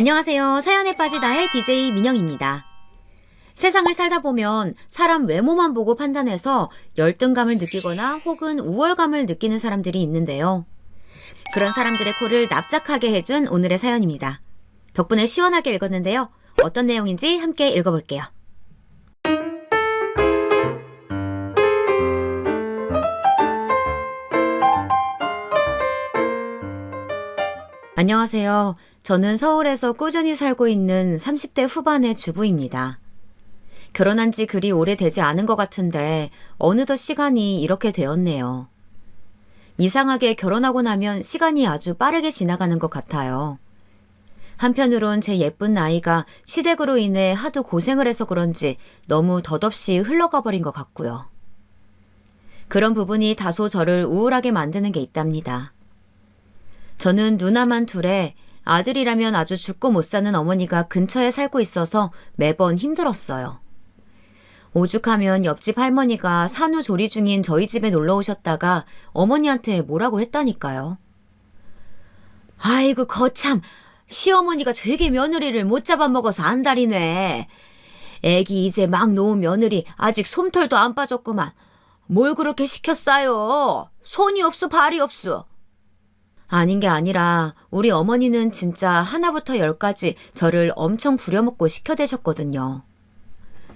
안녕하세요. 사연에 빠지다의 DJ 민영입니다. 세상을 살다 보면 사람 외모만 보고 판단해서 열등감을 느끼거나 혹은 우월감을 느끼는 사람들이 있는데요. 그런 사람들의 코를 납작하게 해준 오늘의 사연입니다. 덕분에 시원하게 읽었는데요. 어떤 내용인지 함께 읽어볼게요. 안녕하세요. 저는 서울에서 꾸준히 살고 있는 30대 후반의 주부입니다. 결혼한 지 그리 오래되지 않은 것 같은데 어느덧 시간이 이렇게 되었네요. 이상하게 결혼하고 나면 시간이 아주 빠르게 지나가는 것 같아요. 한편으론 제 예쁜 나이가 시댁으로 인해 하도 고생을 해서 그런지 너무 덧없이 흘러가 버린 것 같고요. 그런 부분이 다소 저를 우울하게 만드는 게 있답니다. 저는 누나만 둘에 아들이라면 아주 죽고 못 사는 어머니가 근처에 살고 있어서 매번 힘들었어요. 오죽하면 옆집 할머니가 산후조리 중인 저희 집에 놀러 오셨다가 어머니한테 뭐라고 했다니까요. 아이고 거참, 시어머니가 되게 며느리를 못 잡아먹어서 안달이네. 애기 이제 막 놓은 며느리 아직 솜털도 안 빠졌구만. 뭘 그렇게 시켰어요? 손이 없어 발이 없어. 아닌 게 아니라 우리 어머니는 진짜 하나부터 열까지 저를 엄청 부려먹고 시켜대셨거든요.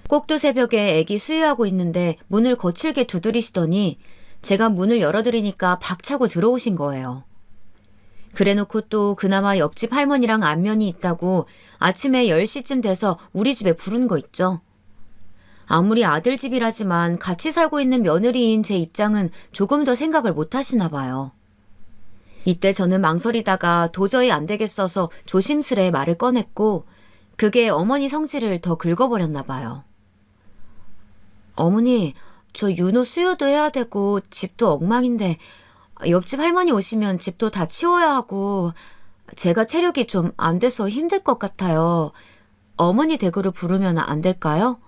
꼭두 새벽에 애기 수유하고 있는데 문을 거칠게 두드리시더니 제가 문을 열어드리니까 박차고 들어오신 거예요. 그래놓고 또 그나마 옆집 할머니랑 안면이 있다고 아침에 10시쯤 돼서 우리 집에 부른 거 있죠. 아무리 아들 집이라지만 같이 살고 있는 며느리인 제 입장은 조금 더 생각을 못 하시나 봐요. 이때 저는 망설이다가 도저히 안 되겠어서 조심스레 말을 꺼냈고 그게 어머니 성질을 더 긁어버렸나 봐요. 어머니, 저 윤호 수유도 해야 되고 집도 엉망인데 옆집 할머니 오시면 집도 다 치워야 하고 제가 체력이 좀 안 돼서 힘들 것 같아요. 어머니 댁으로 부르면 안 될까요?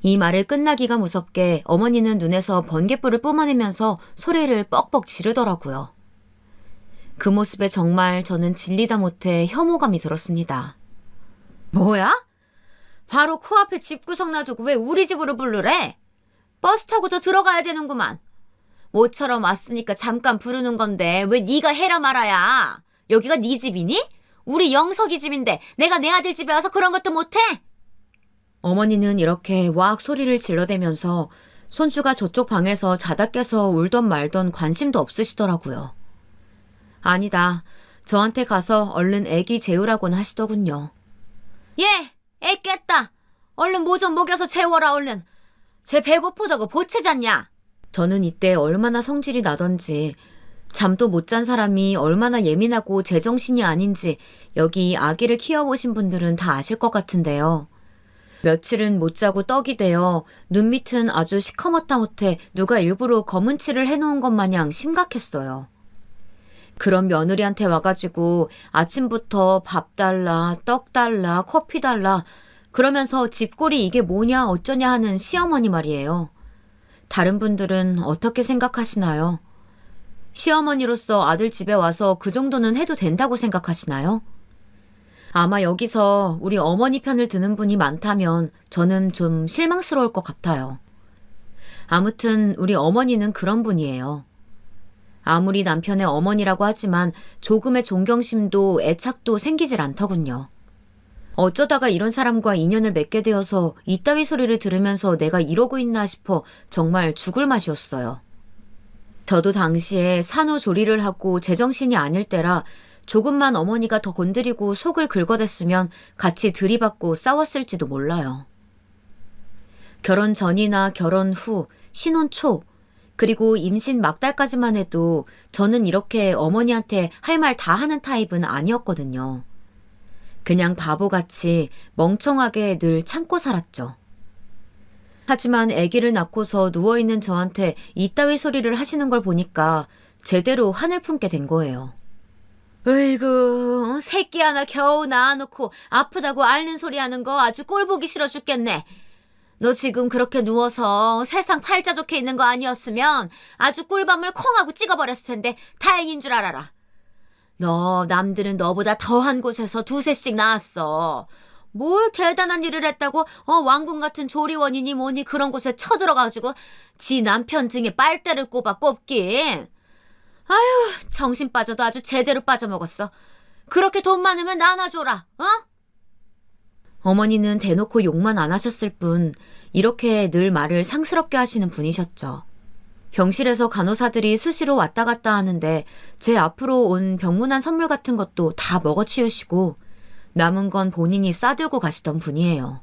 이 말을 끝나기가 무섭게 어머니는 눈에서 번갯불을 뿜어내면서 소리를 뻑뻑 지르더라고요. 그 모습에 정말 저는 질리다 못해 혐오감이 들었습니다. 뭐야? 바로 코앞에 집구석 놔두고 왜 우리 집으로 부르래? 버스 타고 더 들어가야 되는구만. 모처럼 왔으니까 잠깐 부르는 건데 왜 네가 해라 말아야? 여기가 네 집이니? 우리 영석이 집인데 내가 내 아들 집에 와서 그런 것도 못해? 어머니는 이렇게 와악 소리를 질러대면서 손주가 저쪽 방에서 자다 깨서 울던 말던 관심도 없으시더라고요. 아니다. 저한테 가서 얼른 애기 재우라고는 하시더군요. 예, 애 깼다. 얼른 뭐 좀 먹여서 재워라 얼른. 쟤 배고프다고 보채 잤냐? 저는 이때 얼마나 성질이 나던지 잠도 못 잔 사람이 얼마나 예민하고 제정신이 아닌지 여기 아기를 키워보신 분들은 다 아실 것 같은데요. 며칠은 못 자고 떡이 되어 눈 밑은 아주 시커멓다 못해 누가 일부러 검은 칠을 해놓은 것 마냥 심각했어요. 그런 며느리한테 와가지고 아침부터 밥 달라, 떡 달라, 커피 달라 그러면서 집꼴이 이게 뭐냐 어쩌냐 하는 시어머니 말이에요. 다른 분들은 어떻게 생각하시나요? 시어머니로서 아들 집에 와서 그 정도는 해도 된다고 생각하시나요? 아마 여기서 우리 어머니 편을 드는 분이 많다면 저는 좀 실망스러울 것 같아요. 아무튼 우리 어머니는 그런 분이에요. 아무리 남편의 어머니라고 하지만 조금의 존경심도 애착도 생기질 않더군요. 어쩌다가 이런 사람과 인연을 맺게 되어서 이따위 소리를 들으면서 내가 이러고 있나 싶어 정말 죽을 맛이었어요. 저도 당시에 산후조리를 하고 제정신이 아닐 때라 조금만 어머니가 더 건드리고 속을 긁어댔으면 같이 들이받고 싸웠을지도 몰라요. 결혼 전이나 결혼 후, 신혼 초, 그리고 임신 막달까지만 해도 저는 이렇게 어머니한테 할 말 다 하는 타입은 아니었거든요. 그냥 바보같이 멍청하게 늘 참고 살았죠. 하지만 아기를 낳고서 누워있는 저한테 이따위 소리를 하시는 걸 보니까 제대로 한을 품게 된 거예요. 으이구, 새끼 하나 겨우 낳아놓고 아프다고 앓는 소리 하는 거 아주 꼴보기 싫어 죽겠네. 너 지금 그렇게 누워서 세상 팔자 좋게 있는 거 아니었으면 아주 꿀밤을 콩 하고 찍어버렸을 텐데 다행인 줄 알아라. 너 남들은 너보다 더한 곳에서 두세씩 나왔어. 뭘 대단한 일을 했다고 왕궁 같은 조리원이니 뭐니 그런 곳에 쳐들어가지고 지 남편 등에 빨대를 꼽아 꼽긴. 아유, 정신 빠져도 아주 제대로 빠져먹었어. 그렇게 돈 많으면 나눠줘라, 어? 어머니는 대놓고 욕만 안 하셨을 뿐 이렇게 늘 말을 상스럽게 하시는 분이셨죠. 병실에서 간호사들이 수시로 왔다 갔다 하는데 제 앞으로 온 병문안 선물 같은 것도 다 먹어치우시고 남은 건 본인이 싸들고 가시던 분이에요.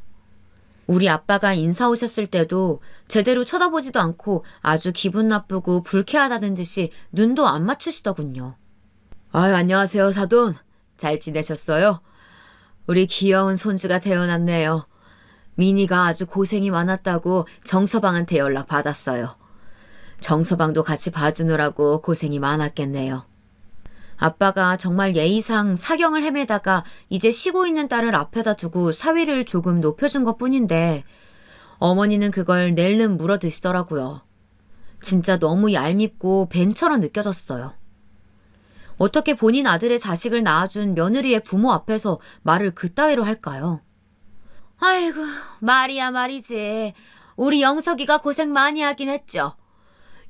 우리 아빠가 인사 오셨을 때도 제대로 쳐다보지도 않고 아주 기분 나쁘고 불쾌하다는 듯이 눈도 안 맞추시더군요. 아유, 안녕하세요, 사돈. 잘 지내셨어요? 우리 귀여운 손주가 태어났네요. 미니가 아주 고생이 많았다고 정서방한테 연락 받았어요. 정서방도 같이 봐주느라고 고생이 많았겠네요. 아빠가 정말 예의상 사경을 헤매다가 이제 쉬고 있는 딸을 앞에다 두고 사위를 조금 높여준 것뿐인데 어머니는 그걸 낼름 물어 드시더라고요. 진짜 너무 얄밉고 벤처럼 느껴졌어요. 어떻게 본인 아들의 자식을 낳아준 며느리의 부모 앞에서 말을 그따위로 할까요? 아이고, 말이야 말이지. 우리 영석이가 고생 많이 하긴 했죠.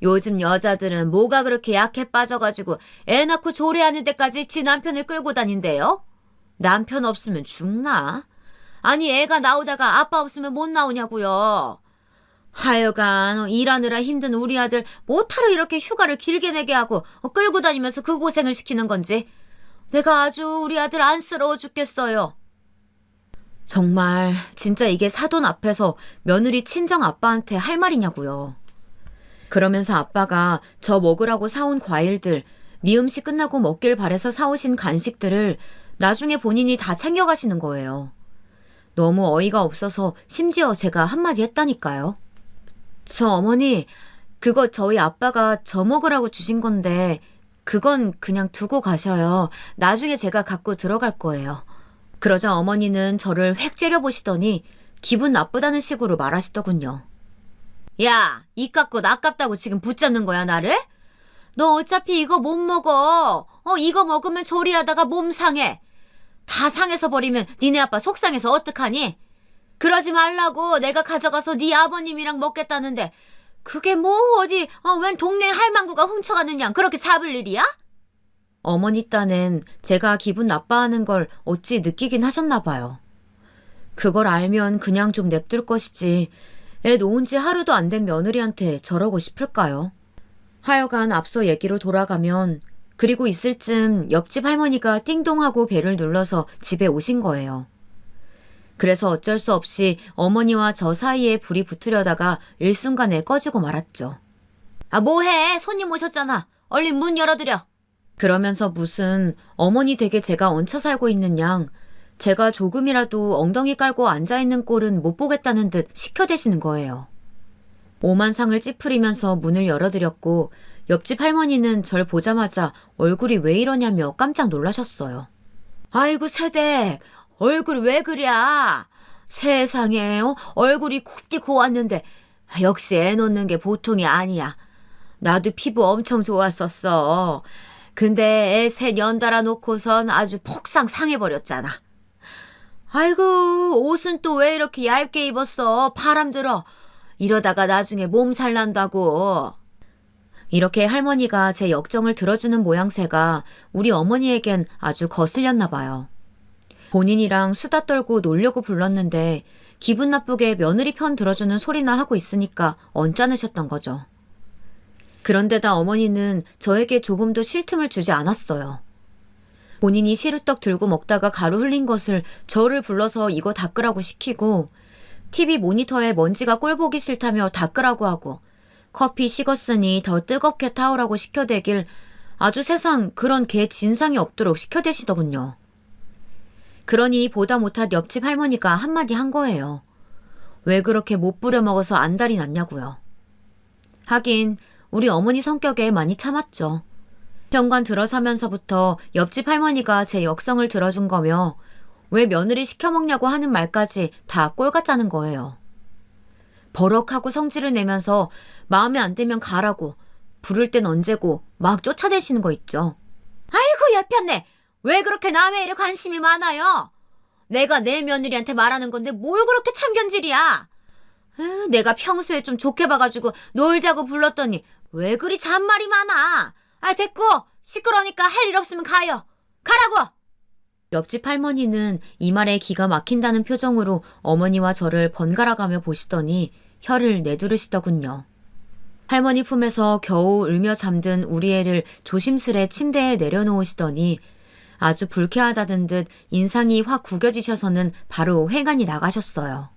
요즘 여자들은 뭐가 그렇게 약해 빠져가지고 애 낳고 조리하는 데까지 지 남편을 끌고 다닌대요? 남편 없으면 죽나? 아니, 애가 나오다가 아빠 없으면 못 나오냐고요. 하여간 일하느라 힘든 우리 아들 뭐하러 이렇게 휴가를 길게 내게 하고 끌고 다니면서 그 고생을 시키는 건지 내가 아주 우리 아들 안쓰러워 죽겠어요. 정말 진짜 이게 사돈 앞에서 며느리 친정 아빠한테 할 말이냐고요. 그러면서 아빠가 저 먹으라고 사온 과일들, 미음식 끝나고 먹길 바래서 사오신 간식들을 나중에 본인이 다 챙겨가시는 거예요. 너무 어이가 없어서 심지어 제가 한마디 했다니까요. 저 어머니, 그거 저희 아빠가 저 먹으라고 주신 건데 그건 그냥 두고 가셔요. 나중에 제가 갖고 들어갈 거예요. 그러자 어머니는 저를 획 째려보시더니 기분 나쁘다는 식으로 말하시더군요. 야, 이깟 것 아깝다고 지금 붙잡는 거야, 나를? 너 어차피 이거 못 먹어. 이거 먹으면 조리하다가 몸 상해. 다 상해서 버리면 니네 아빠 속상해서 어떡하니? 그러지 말라고 내가 가져가서 네 아버님이랑 먹겠다는데 그게 뭐 어디 웬 동네 할망구가 훔쳐가는 양 그렇게 잡을 일이야? 어머니 딴엔 제가 기분 나빠하는 걸 어찌 느끼긴 하셨나 봐요. 그걸 알면 그냥 좀 냅둘 것이지 애 놓은 지 하루도 안 된 며느리한테 저러고 싶을까요? 하여간 앞서 얘기로 돌아가면 그리고 있을 쯤 옆집 할머니가 띵동하고 벨을 눌러서 집에 오신 거예요. 그래서 어쩔 수 없이 어머니와 저 사이에 불이 붙으려다가 일순간에 꺼지고 말았죠. 아, 뭐해? 손님 오셨잖아. 얼른 문 열어드려. 그러면서 무슨 어머니 댁에 제가 얹혀 살고 있는 양 제가 조금이라도 엉덩이 깔고 앉아있는 꼴은 못 보겠다는 듯 시켜대시는 거예요. 오만상을 찌푸리면서 문을 열어드렸고 옆집 할머니는 절 보자마자 얼굴이 왜 이러냐며 깜짝 놀라셨어요. 아이고 새댁, 얼굴 왜 그래? 세상에 얼굴이 곱디 고왔는데 역시 애 놓는 게 보통이 아니야. 나도 피부 엄청 좋았었어. 근데 애 셋 연달아 놓고선 아주 폭삭 상해버렸잖아. 아이고 옷은 또 왜 이렇게 얇게 입었어? 바람 들어. 이러다가 나중에 몸살 난다고. 이렇게 할머니가 제 역정을 들어주는 모양새가 우리 어머니에겐 아주 거슬렸나 봐요. 본인이랑 수다 떨고 놀려고 불렀는데 기분 나쁘게 며느리 편 들어주는 소리나 하고 있으니까 언짢으셨던 거죠. 그런데다 어머니는 저에게 조금도 쉴 틈을 주지 않았어요. 본인이 시루떡 들고 먹다가 가루 흘린 것을 저를 불러서 이거 닦으라고 시키고 TV 모니터에 먼지가 꼴 보기 싫다며 닦으라고 하고 커피 식었으니 더 뜨겁게 타오라고 시켜대길 아주 세상 그런 개 진상이 없도록 시켜대시더군요. 그러니 보다 못한 옆집 할머니가 한마디 한 거예요. 왜 그렇게 못 부려먹어서 안달이 났냐고요. 하긴 우리 어머니 성격에 많이 참았죠. 현관 들어서면서부터 옆집 할머니가 제 역성을 들어준 거며 왜 며느리 시켜먹냐고 하는 말까지 다 꼴같자는 거예요. 버럭하고 성질을 내면서 마음에 안 들면 가라고 부를 땐 언제고 막 쫓아대시는 거 있죠. 아이고, 여편네. 왜 그렇게 남의 일에 관심이 많아요? 내가 내 며느리한테 말하는 건데 뭘 그렇게 참견질이야? 내가 평소에 좀 좋게 봐가지고 놀자고 불렀더니 왜 그리 잔말이 많아? 아, 됐고, 시끄러우니까 할 일 없으면 가요. 가라고! 옆집 할머니는 이 말에 기가 막힌다는 표정으로 어머니와 저를 번갈아가며 보시더니 혀를 내두르시더군요. 할머니 품에서 겨우 울며 잠든 우리 애를 조심스레 침대에 내려놓으시더니 아주 불쾌하다는 듯 인상이 확 구겨지셔서는 바로 회관이 나가셨어요.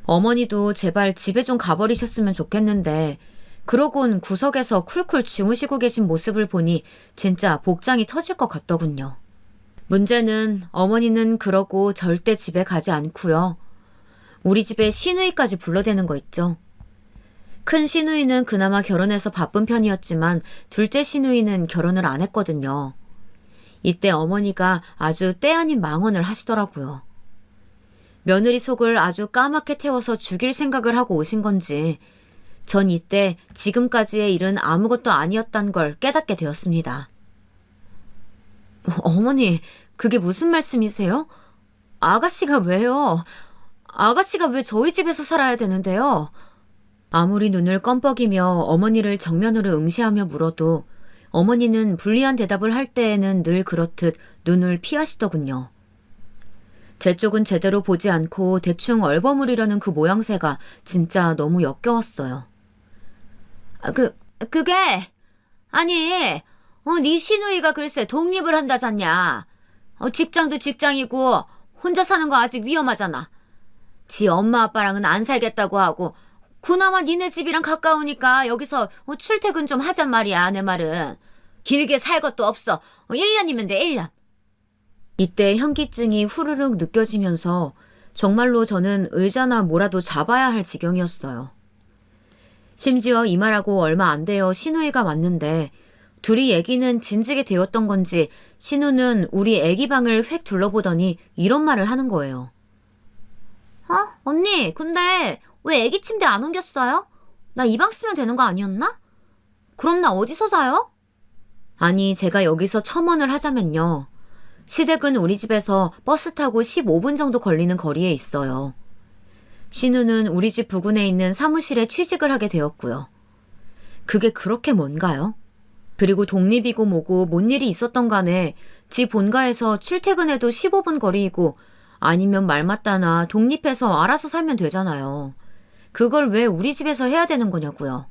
어머니도 제발 집에 좀 가버리셨으면 좋겠는데 그러곤 구석에서 쿨쿨 주무시고 계신 모습을 보니 진짜 복장이 터질 것 같더군요. 문제는 어머니는 그러고 절대 집에 가지 않고요. 우리 집에 시누이까지 불러대는 거 있죠. 큰 시누이는 그나마 결혼해서 바쁜 편이었지만 둘째 시누이는 결혼을 안 했거든요. 이때 어머니가 아주 때 아닌 망언을 하시더라고요. 며느리 속을 아주 까맣게 태워서 죽일 생각을 하고 오신 건지 전 이때 지금까지의 일은 아무것도 아니었단 걸 깨닫게 되었습니다. 어머니, 그게 무슨 말씀이세요? 아가씨가 왜요? 아가씨가 왜 저희 집에서 살아야 되는데요? 아무리 눈을 껌뻑이며 어머니를 정면으로 응시하며 물어도 어머니는 불리한 대답을 할 때에는 늘 그렇듯 눈을 피하시더군요. 제 쪽은 제대로 보지 않고 대충 얼버무리려는 그 모양새가 진짜 너무 역겨웠어요. 그게 아니, 네 시누이가 글쎄 독립을 한다잖냐. 직장도 직장이고 혼자 사는 거 아직 위험하잖아. 지 엄마 아빠랑은 안 살겠다고 하고 그나마 니네 집이랑 가까우니까 여기서 출퇴근 좀 하잔 말이야. 내 말은 길게 살 것도 없어. 1년이면 돼, 1년. 이때 현기증이 후루룩 느껴지면서 정말로 저는 의자나 뭐라도 잡아야 할 지경이었어요. 심지어 이 말하고 얼마 안 되어 신우이가 왔는데 둘이 얘기는 진지게 되었던 건지 신우는 우리 애기 방을 획 둘러보더니 이런 말을 하는 거예요. 언니, 근데 왜 애기 침대 안 옮겼어요? 나 이 방 쓰면 되는 거 아니었나? 그럼 나 어디서 자요? 아니, 제가 여기서 첨언을 하자면요. 시댁은 우리 집에서 버스 타고 15분 정도 걸리는 거리에 있어요. 신우는 우리 집 부근에 있는 사무실에 취직을 하게 되었고요. 그게 그렇게 뭔가요? 그리고 독립이고 뭐고 뭔 일이 있었던 간에 지 본가에서 출퇴근해도 15분 거리이고 아니면 말 맞다나 독립해서 알아서 살면 되잖아요. 그걸 왜 우리 집에서 해야 되는 거냐고요.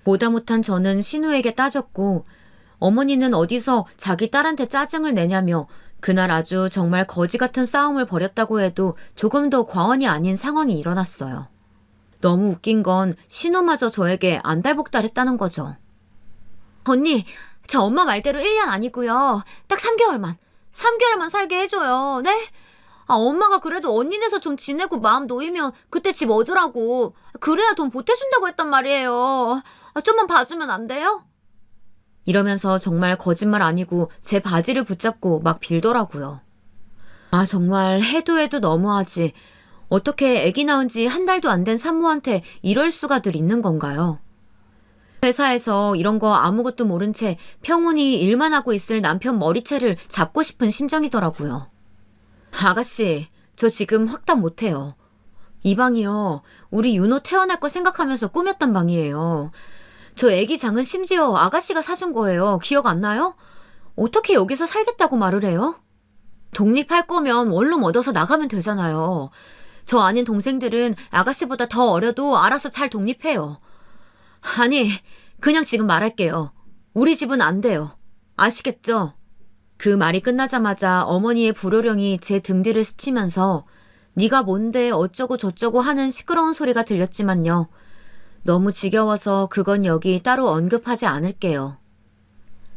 보다 못한 저는 신우에게 따졌고 어머니는 어디서 자기 딸한테 짜증을 내냐며 그날 아주 정말 거지 같은 싸움을 벌였다고 해도 조금 더 과언이 아닌 상황이 일어났어요. 너무 웃긴 건 신우마저 저에게 안달복달했다는 거죠. 언니, 저 엄마 말대로 1년 아니고요. 딱 3개월만. 3개월만 살게 해줘요. 네? 엄마가 그래도 언니네서 좀 지내고 마음 놓이면 그때 집 얻으라고. 그래야 돈 보태준다고 했단 말이에요. 좀만 봐주면 안 돼요? 이러면서 정말 거짓말 아니고 제 바지를 붙잡고 막 빌더라고요. 정말 해도 해도 너무하지. 어떻게 아기 낳은 지 한 달도 안 된 산모한테 이럴 수가들 있는 건가요? 회사에서 이런 거 아무것도 모른 채 평온히 일만 하고 있을 남편 머리채를 잡고 싶은 심정이더라고요. 아가씨, 저 지금 확답 못해요. 이 방이요. 우리 윤호 태어날 거 생각하면서 꾸몄던 방이에요. 저 애기 장은 심지어 아가씨가 사준 거예요. 기억 안 나요? 어떻게 여기서 살겠다고 말을 해요? 독립할 거면 원룸 얻어서 나가면 되잖아요. 저 아닌 동생들은 아가씨보다 더 어려도 알아서 잘 독립해요. 아니, 그냥 지금 말할게요. 우리 집은 안 돼요. 아시겠죠? 그 말이 끝나자마자 어머니의 불호령이 제 등 뒤를 스치면서 네가 뭔데 어쩌고 저쩌고 하는 시끄러운 소리가 들렸지만요. 너무 지겨워서 그건 여기 따로 언급하지 않을게요.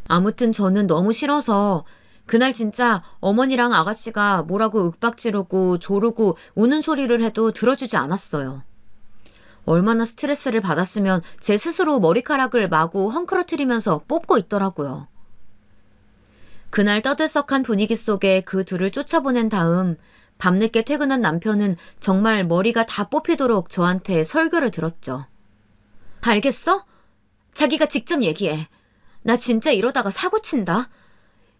아무튼 저는 너무 싫어서 그날 진짜 어머니랑 아가씨가 뭐라고 윽박지르고 조르고 우는 소리를 해도 들어주지 않았어요. 얼마나 스트레스를 받았으면 제 스스로 머리카락을 마구 헝클어뜨리면서 뽑고 있더라고요. 그날 떠들썩한 분위기 속에 그 둘을 쫓아보낸 다음 밤늦게 퇴근한 남편은 정말 머리가 다 뽑히도록 저한테 설교를 들었죠. 알겠어? 자기가 직접 얘기해. 나 진짜 이러다가 사고 친다.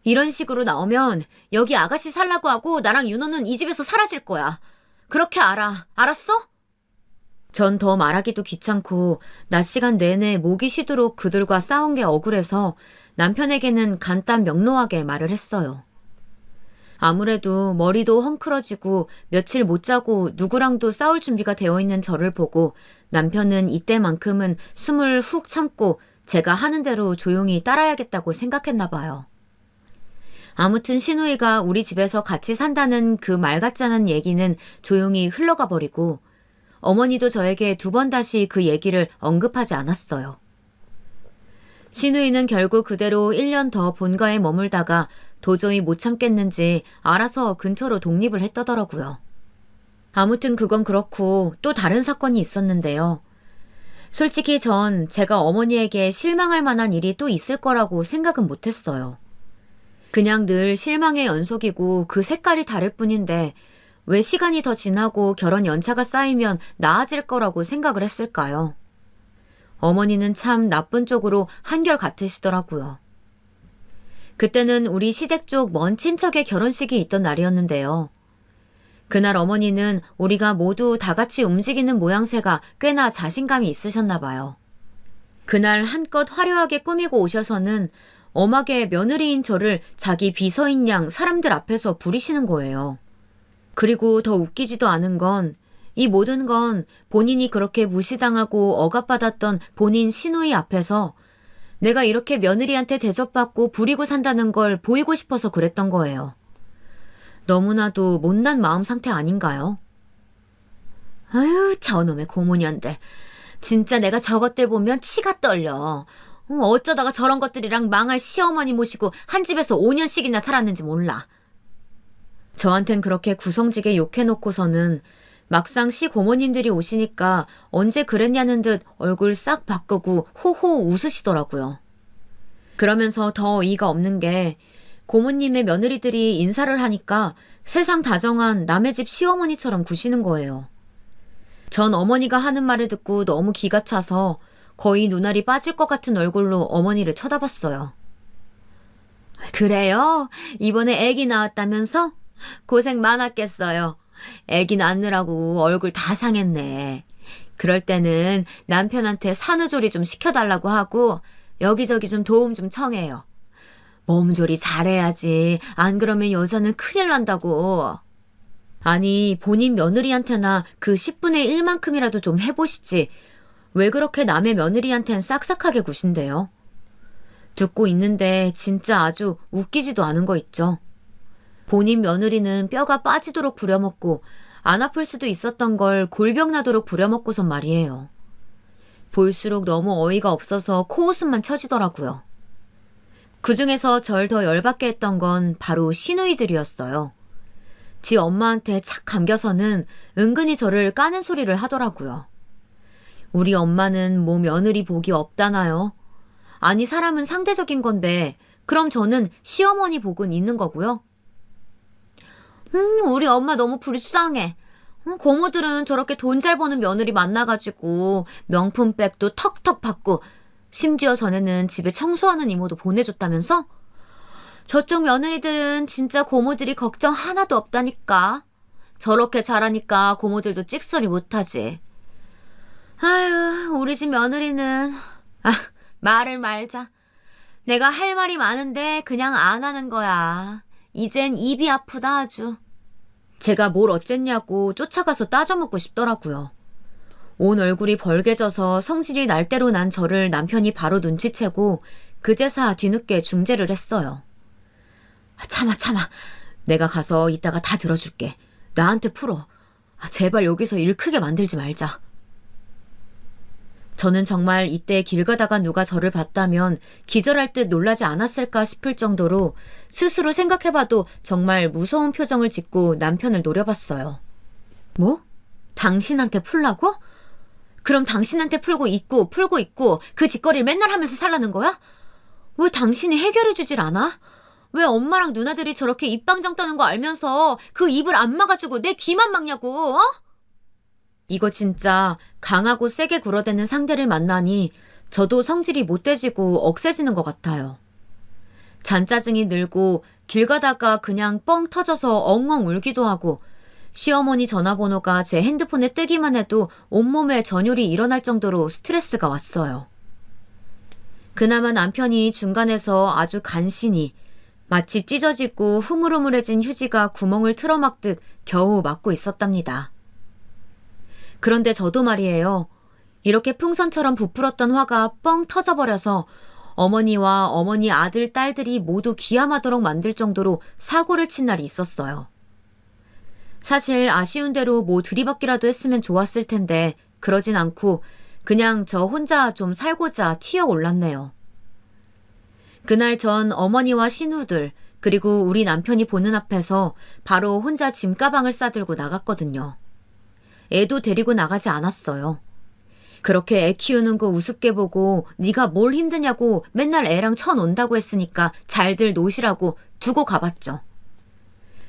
이런 식으로 나오면 여기 아가씨 살라고 하고 나랑 윤호는 이 집에서 사라질 거야. 그렇게 알아. 알았어? 전 더 말하기도 귀찮고 낮 시간 내내 목이 쉬도록 그들과 싸운 게 억울해서 남편에게는 간단 명료하게 말을 했어요. 아무래도 머리도 헝클어지고 며칠 못 자고 누구랑도 싸울 준비가 되어 있는 저를 보고 남편은 이때만큼은 숨을 훅 참고 제가 하는 대로 조용히 따라야겠다고 생각했나 봐요. 아무튼 신우이가 우리 집에서 같이 산다는 그 말 같지 않은 얘기는 조용히 흘러가 버리고 어머니도 저에게 2번 다시 그 얘기를 언급하지 않았어요. 신우이는 결국 그대로 1년 더 본가에 머물다가 도저히 못 참겠는지 알아서 근처로 독립을 했더더라고요. 아무튼 그건 그렇고 또 다른 사건이 있었는데요. 솔직히 전 제가 어머니에게 실망할 만한 일이 또 있을 거라고 생각은 못했어요. 그냥 늘 실망의 연속이고 그 색깔이 다를 뿐인데 왜 시간이 더 지나고 결혼 연차가 쌓이면 나아질 거라고 생각을 했을까요? 어머니는 참 나쁜 쪽으로 한결 같으시더라고요. 그때는 우리 시댁 쪽 먼 친척의 결혼식이 있던 날이었는데요. 그날 어머니는 우리가 모두 다 같이 움직이는 모양새가 꽤나 자신감이 있으셨나 봐요. 그날 한껏 화려하게 꾸미고 오셔서는 엄하게 며느리인 저를 자기 비서인 양 사람들 앞에서 부리시는 거예요. 그리고 더 웃기지도 않은 건 이 모든 건 본인이 그렇게 무시당하고 억압받았던 본인 시누이 앞에서 내가 이렇게 며느리한테 대접받고 부리고 산다는 걸 보이고 싶어서 그랬던 거예요. 너무나도 못난 마음 상태 아닌가요? 아유, 저놈의 고모년들. 진짜 내가 저것들 보면 치가 떨려. 어쩌다가 저런 것들이랑 망할 시어머니 모시고 한 집에서 5년씩이나 살았는지 몰라. 저한텐 그렇게 구성지게 욕해놓고서는 막상 시고모님들이 오시니까 언제 그랬냐는 듯 얼굴 싹 바꾸고 호호 웃으시더라고요. 그러면서 더 어이가 없는 게 고모님의 며느리들이 인사를 하니까 세상 다정한 남의 집 시어머니처럼 구시는 거예요. 전 어머니가 하는 말을 듣고 너무 기가 차서 거의 눈알이 빠질 것 같은 얼굴로 어머니를 쳐다봤어요. 그래요? 이번에 아기 낳았다면서? 고생 많았겠어요. 아기 낳느라고 얼굴 다 상했네. 그럴 때는 남편한테 산후조리 좀 시켜달라고 하고 여기저기 좀 도움 좀 청해요. 몸조리 잘해야지. 안 그러면 여자는 큰일 난다고. 아니, 본인 며느리한테나 그 10분의 1만큼이라도 좀 해보시지. 왜 그렇게 남의 며느리한텐 싹싹하게 구신대요? 듣고 있는데 진짜 아주 웃기지도 않은 거 있죠. 본인 며느리는 뼈가 빠지도록 부려먹고 안 아플 수도 있었던 걸 골병 나도록 부려먹고선 말이에요. 볼수록 너무 어이가 없어서 코웃음만 쳐지더라고요. 그중에서 절 더 열받게 했던 건 바로 시누이들이었어요. 지 엄마한테 착 감겨서는 은근히 저를 까는 소리를 하더라고요. 우리 엄마는 뭐 며느리 복이 없다나요? 아니 사람은 상대적인 건데 그럼 저는 시어머니 복은 있는 거고요. 우리 엄마 너무 불쌍해. 고모들은 저렇게 돈 잘 버는 며느리 만나가지고 명품백도 턱턱 받고 심지어 전에는 집에 청소하는 이모도 보내줬다면서? 저쪽 며느리들은 진짜 고모들이 걱정 하나도 없다니까. 저렇게 잘하니까 고모들도 찍소리 못하지. 아유, 우리 집 며느리는 말을 말자. 내가 할 말이 많은데 그냥 안 하는 거야. 이젠 입이 아프다 아주. 제가 뭘 어쨌냐고 쫓아가서 따져묻고 싶더라고요. 온 얼굴이 벌개져서 성질이 날 대로 난 저를 남편이 바로 눈치채고 그제사 뒤늦게 중재를 했어요. 참아. 내가 가서 이따가 다 들어줄게. 나한테 풀어. 제발 여기서 일 크게 만들지 말자. 저는 정말 이때 길 가다가 누가 저를 봤다면 기절할 듯 놀라지 않았을까 싶을 정도로 스스로 생각해봐도 정말 무서운 표정을 짓고 남편을 노려봤어요. 뭐? 당신한테 풀라고? 그럼 당신한테 풀고 있고 그 짓거리를 맨날 하면서 살라는 거야? 왜 당신이 해결해주질 않아? 왜 엄마랑 누나들이 저렇게 입방정 떠는 거 알면서 그 입을 안 막아주고 내 귀만 막냐고, 어? 이거 진짜 강하고 세게 굴어대는 상대를 만나니 저도 성질이 못돼지고 억세지는 것 같아요. 잔짜증이 늘고 길 가다가 그냥 뻥 터져서 엉엉 울기도 하고 시어머니 전화번호가 제 핸드폰에 뜨기만 해도 온몸에 전율이 일어날 정도로 스트레스가 왔어요. 그나마 남편이 중간에서 아주 간신히 마치 찢어지고 흐물흐물해진 휴지가 구멍을 틀어막듯 겨우 막고 있었답니다. 그런데 저도 말이에요. 이렇게 풍선처럼 부풀었던 화가 뻥 터져버려서 어머니와 어머니 아들, 딸들이 모두 기함하도록 만들 정도로 사고를 친 날이 있었어요. 사실 아쉬운 대로 뭐 들이받기라도 했으면 좋았을 텐데 그러진 않고 그냥 저 혼자 좀 살고자 튀어 올랐네요. 그날 전 어머니와 신우들 그리고 우리 남편이 보는 앞에서 바로 혼자 짐가방을 싸들고 나갔거든요. 애도 데리고 나가지 않았어요. 그렇게 애 키우는 거 우습게 보고 네가 뭘 힘드냐고 맨날 애랑 쳐논다고 했으니까 잘들 노시라고 두고 가봤죠.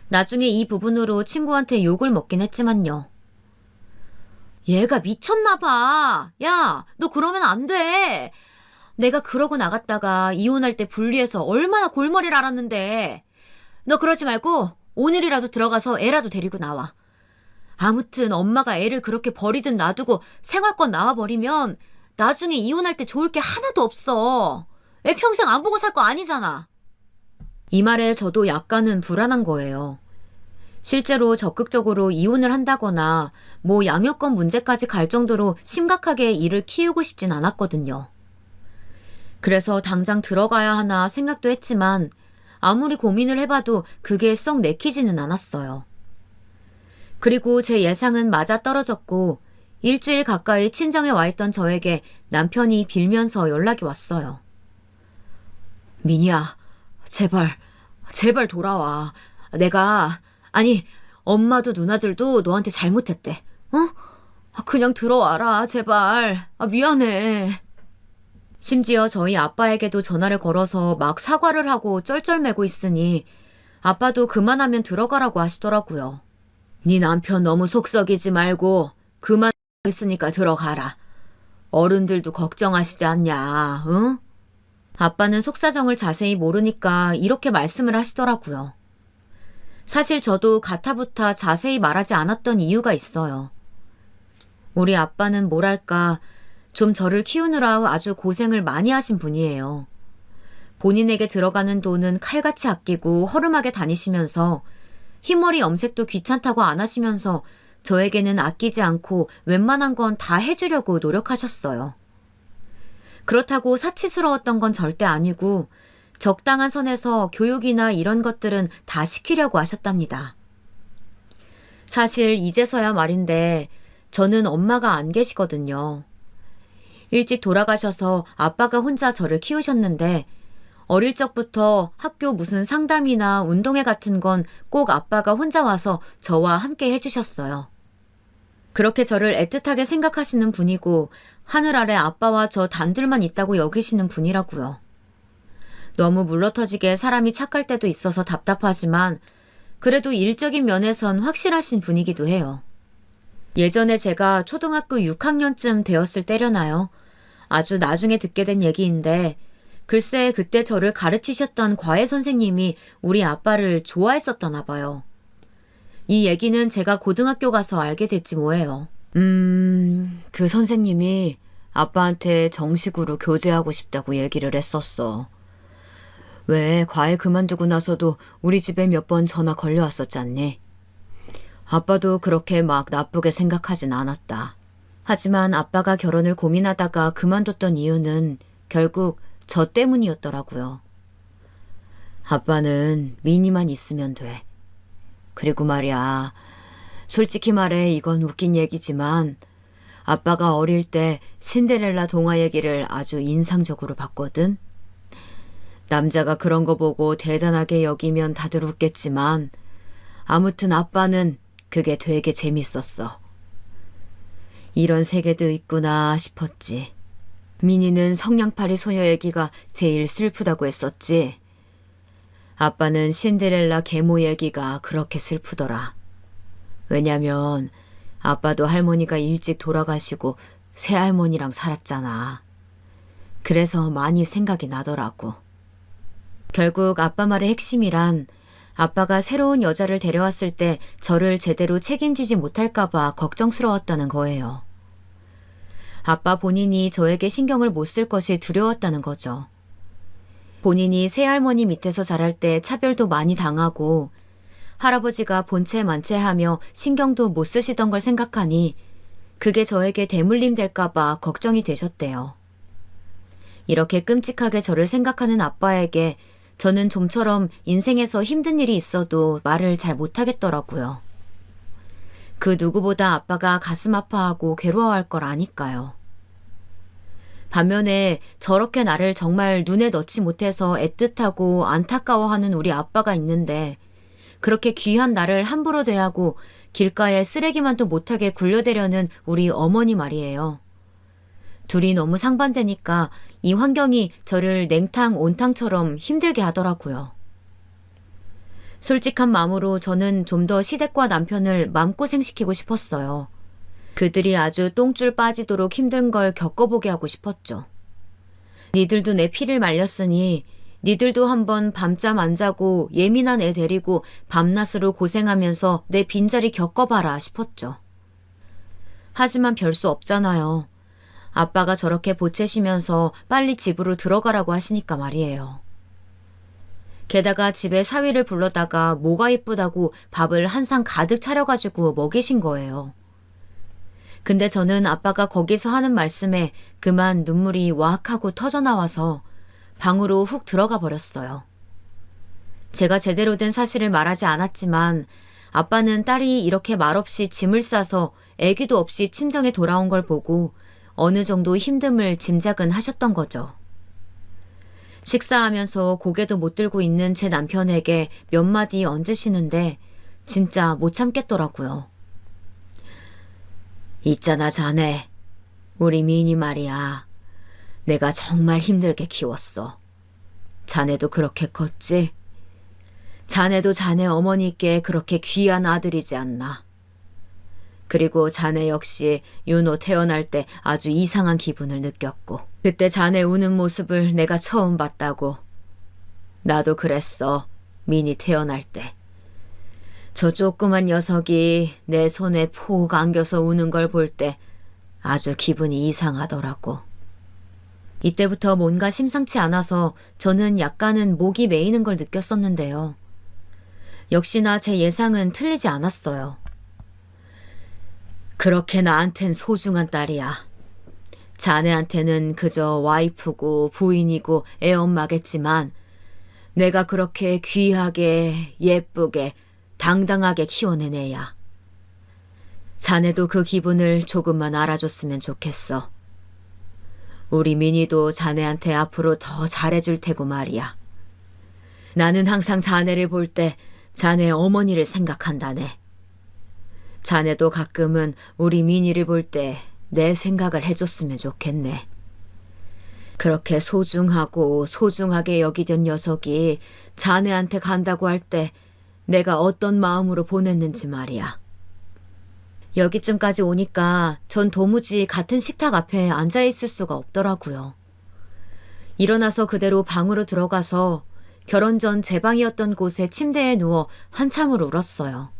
나중에 이 부분으로 친구한테 욕을 먹긴 했지만요. 얘가 미쳤나 봐. 야, 너 그러면 안 돼. 내가 그러고 나갔다가 이혼할 때 분리해서 얼마나 골머리를 앓았는데. 너 그러지 말고 오늘이라도 들어가서 애라도 데리고 나와. 아무튼 엄마가 애를 그렇게 버리든 놔두고 생활권 나와버리면 나중에 이혼할 때 좋을 게 하나도 없어. 애 평생 안 보고 살 거 아니잖아. 이 말에 저도 약간은 불안한 거예요. 실제로 적극적으로 이혼을 한다거나 뭐 양육권 문제까지 갈 정도로 심각하게 일을 키우고 싶진 않았거든요. 그래서 당장 들어가야 하나 생각도 했지만 아무리 고민을 해봐도 그게 썩 내키지는 않았어요. 그리고 제 예상은 맞아떨어졌고 일주일 가까이 친정에 와 있던 저에게 남편이 빌면서 연락이 왔어요. 민희야, 제발 돌아와. 아니, 엄마도 누나들도 너한테 잘못했대. 그냥 들어와라, 제발. 미안해. 심지어 저희 아빠에게도 전화를 걸어서 막 사과를 하고 쩔쩔매고 있으니 아빠도 그만하면 들어가라고 하시더라고요. 네 남편 너무 속썩이지 말고 그만 했으니까 들어가라. 어른들도 걱정하시지 않냐, 응? 아빠는 속사정을 자세히 모르니까 이렇게 말씀을 하시더라고요. 사실 저도 가타부타 자세히 말하지 않았던 이유가 있어요. 우리 아빠는 뭐랄까 좀 저를 키우느라 아주 고생을 많이 하신 분이에요. 본인에게 들어가는 돈은 칼같이 아끼고 허름하게 다니시면서 흰머리 염색도 귀찮다고 안 하시면서 저에게는 아끼지 않고 웬만한 건 다 해주려고 노력하셨어요. 그렇다고 사치스러웠던 건 절대 아니고 적당한 선에서 교육이나 이런 것들은 다 시키려고 하셨답니다. 사실 이제서야 말인데 저는 엄마가 안 계시거든요. 일찍 돌아가셔서 아빠가 혼자 저를 키우셨는데 어릴 적부터 학교 무슨 상담이나 운동회 같은 건 꼭 아빠가 혼자 와서 저와 함께 해주셨어요. 그렇게 저를 애틋하게 생각하시는 분이고 하늘 아래 아빠와 저 단둘만 있다고 여기시는 분이라고요. 너무 물러터지게 사람이 착할 때도 있어서 답답하지만 그래도 일적인 면에선 확실하신 분이기도 해요. 예전에 제가 초등학교 6학년쯤 되었을 때려나요. 아주 나중에 듣게 된 얘기인데 글쎄 그때 저를 가르치셨던 과외 선생님이 우리 아빠를 좋아했었다나 봐요. 이 얘기는 제가 고등학교 가서 알게 됐지 뭐예요. 그 선생님이 아빠한테 정식으로 교제하고 싶다고 얘기를 했었어. 왜 과외 그만두고 나서도 우리 집에 몇 번 전화 걸려왔었지 않니? 아빠도 그렇게 막 나쁘게 생각하진 않았다. 하지만 아빠가 결혼을 고민하다가 그만뒀던 이유는 결국 저 때문이었더라고요. 아빠는 미니만 있으면 돼. 그리고 말이야, 솔직히 말해 이건 웃긴 얘기지만 아빠가 어릴 때 신데렐라 동화 얘기를 아주 인상적으로 봤거든. 남자가 그런 거 보고 대단하게 여기면 다들 웃겠지만 아무튼 아빠는 그게 되게 재밌었어. 이런 세계도 있구나 싶었지. 미니는 성냥팔이 소녀 얘기가 제일 슬프다고 했었지. 아빠는 신데렐라 계모 얘기가 그렇게 슬프더라. 왜냐면 아빠도 할머니가 일찍 돌아가시고 새할머니랑 살았잖아. 그래서 많이 생각이 나더라고. 결국 아빠 말의 핵심이란 아빠가 새로운 여자를 데려왔을 때 저를 제대로 책임지지 못할까봐 걱정스러웠다는 거예요. 아빠 본인이 저에게 신경을 못 쓸 것이 두려웠다는 거죠. 본인이 새할머니 밑에서 자랄 때 차별도 많이 당하고 할아버지가 본체 만체하며 신경도 못 쓰시던 걸 생각하니 그게 저에게 대물림 될까봐 걱정이 되셨대요. 이렇게 끔찍하게 저를 생각하는 아빠에게 저는 좀처럼 인생에서 힘든 일이 있어도 말을 잘 못하겠더라고요. 그 누구보다 아빠가 가슴 아파하고 괴로워할 걸 아니까요. 반면에 저렇게 나를 정말 눈에 넣지 못해서 애틋하고 안타까워하는 우리 아빠가 있는데 그렇게 귀한 나를 함부로 대하고 길가에 쓰레기만도 못하게 굴려대려는 우리 어머니 말이에요. 둘이 너무 상반되니까 이 환경이 저를 냉탕 온탕처럼 힘들게 하더라고요. 솔직한 마음으로 저는 좀 더 시댁과 남편을 마음고생시키고 싶었어요. 그들이 아주 똥줄 빠지도록 힘든 걸 겪어보게 하고 싶었죠. 니들도 내 피를 말렸으니 니들도 한번 밤잠 안 자고 예민한 애 데리고 밤낮으로 고생하면서 내 빈자리 겪어봐라 싶었죠. 하지만 별 수 없잖아요. 아빠가 저렇게 보채시면서 빨리 집으로 들어가라고 하시니까 말이에요. 게다가 집에 사위를 불러다가 뭐가 이쁘다고 밥을 한 상 가득 차려가지고 먹이신 거예요. 근데 저는 아빠가 거기서 하는 말씀에 그만 눈물이 와악 하고 터져나와서 방으로 훅 들어가 버렸어요. 제가 제대로 된 사실을 말하지 않았지만 아빠는 딸이 이렇게 말없이 짐을 싸서 애기도 없이 친정에 돌아온 걸 보고 어느 정도 힘듦을 짐작은 하셨던 거죠. 식사하면서 고개도 못 들고 있는 제 남편에게 몇 마디 얹으시는데 진짜 못 참겠더라고요. 있잖아 자네. 우리 미인이 말이야. 내가 정말 힘들게 키웠어. 자네도 그렇게 컸지? 자네도 자네 어머니께 그렇게 귀한 아들이지 않나. 그리고 자네 역시 윤호 태어날 때 아주 이상한 기분을 느꼈고 그때 자네 우는 모습을 내가 처음 봤다고. 나도 그랬어. 민이 태어날 때. 저 조그만 녀석이 내 손에 폭 안겨서 우는 걸 볼 때 아주 기분이 이상하더라고. 이때부터 뭔가 심상치 않아서 저는 약간은 목이 메이는 걸 느꼈었는데요. 역시나 제 예상은 틀리지 않았어요. 그렇게 나한텐 소중한 딸이야. 자네한테는 그저 와이프고 부인이고 애엄마겠지만 내가 그렇게 귀하게 예쁘게 당당하게 키워낸 애야. 자네도 그 기분을 조금만 알아줬으면 좋겠어. 우리 민희도 자네한테 앞으로 더 잘해줄 테고 말이야. 나는 항상 자네를 볼 때 자네 어머니를 생각한다네. 자네도 가끔은 우리 민희를 볼 때 내 생각을 해줬으면 좋겠네. 그렇게 소중하고 소중하게 여기던 녀석이 자네한테 간다고 할 때 내가 어떤 마음으로 보냈는지 말이야. 여기쯤까지 오니까 전 도무지 같은 식탁 앞에 앉아있을 수가 없더라고요. 일어나서 그대로 방으로 들어가서 결혼 전 제 방이었던 곳에 침대에 누워 한참을 울었어요.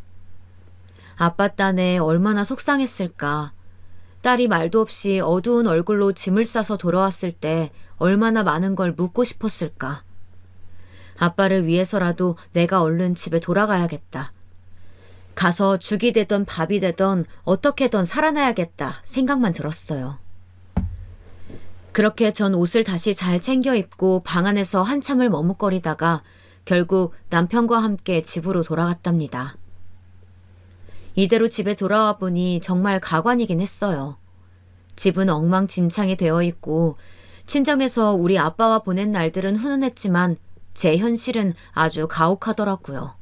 아빠 딴에 얼마나 속상했을까. 딸이 말도 없이 어두운 얼굴로 짐을 싸서 돌아왔을 때 얼마나 많은 걸 묻고 싶었을까. 아빠를 위해서라도 내가 얼른 집에 돌아가야겠다. 가서 죽이 되던 밥이 되던 어떻게든 살아나야겠다 생각만 들었어요. 그렇게 전 옷을 다시 잘 챙겨 입고 방 안에서 한참을 머뭇거리다가 결국 남편과 함께 집으로 돌아갔답니다. 이대로 집에 돌아와 보니 정말 가관이긴 했어요. 집은 엉망진창이 되어 있고 친정에서 우리 아빠와 보낸 날들은 훈훈했지만 제 현실은 아주 가혹하더라고요.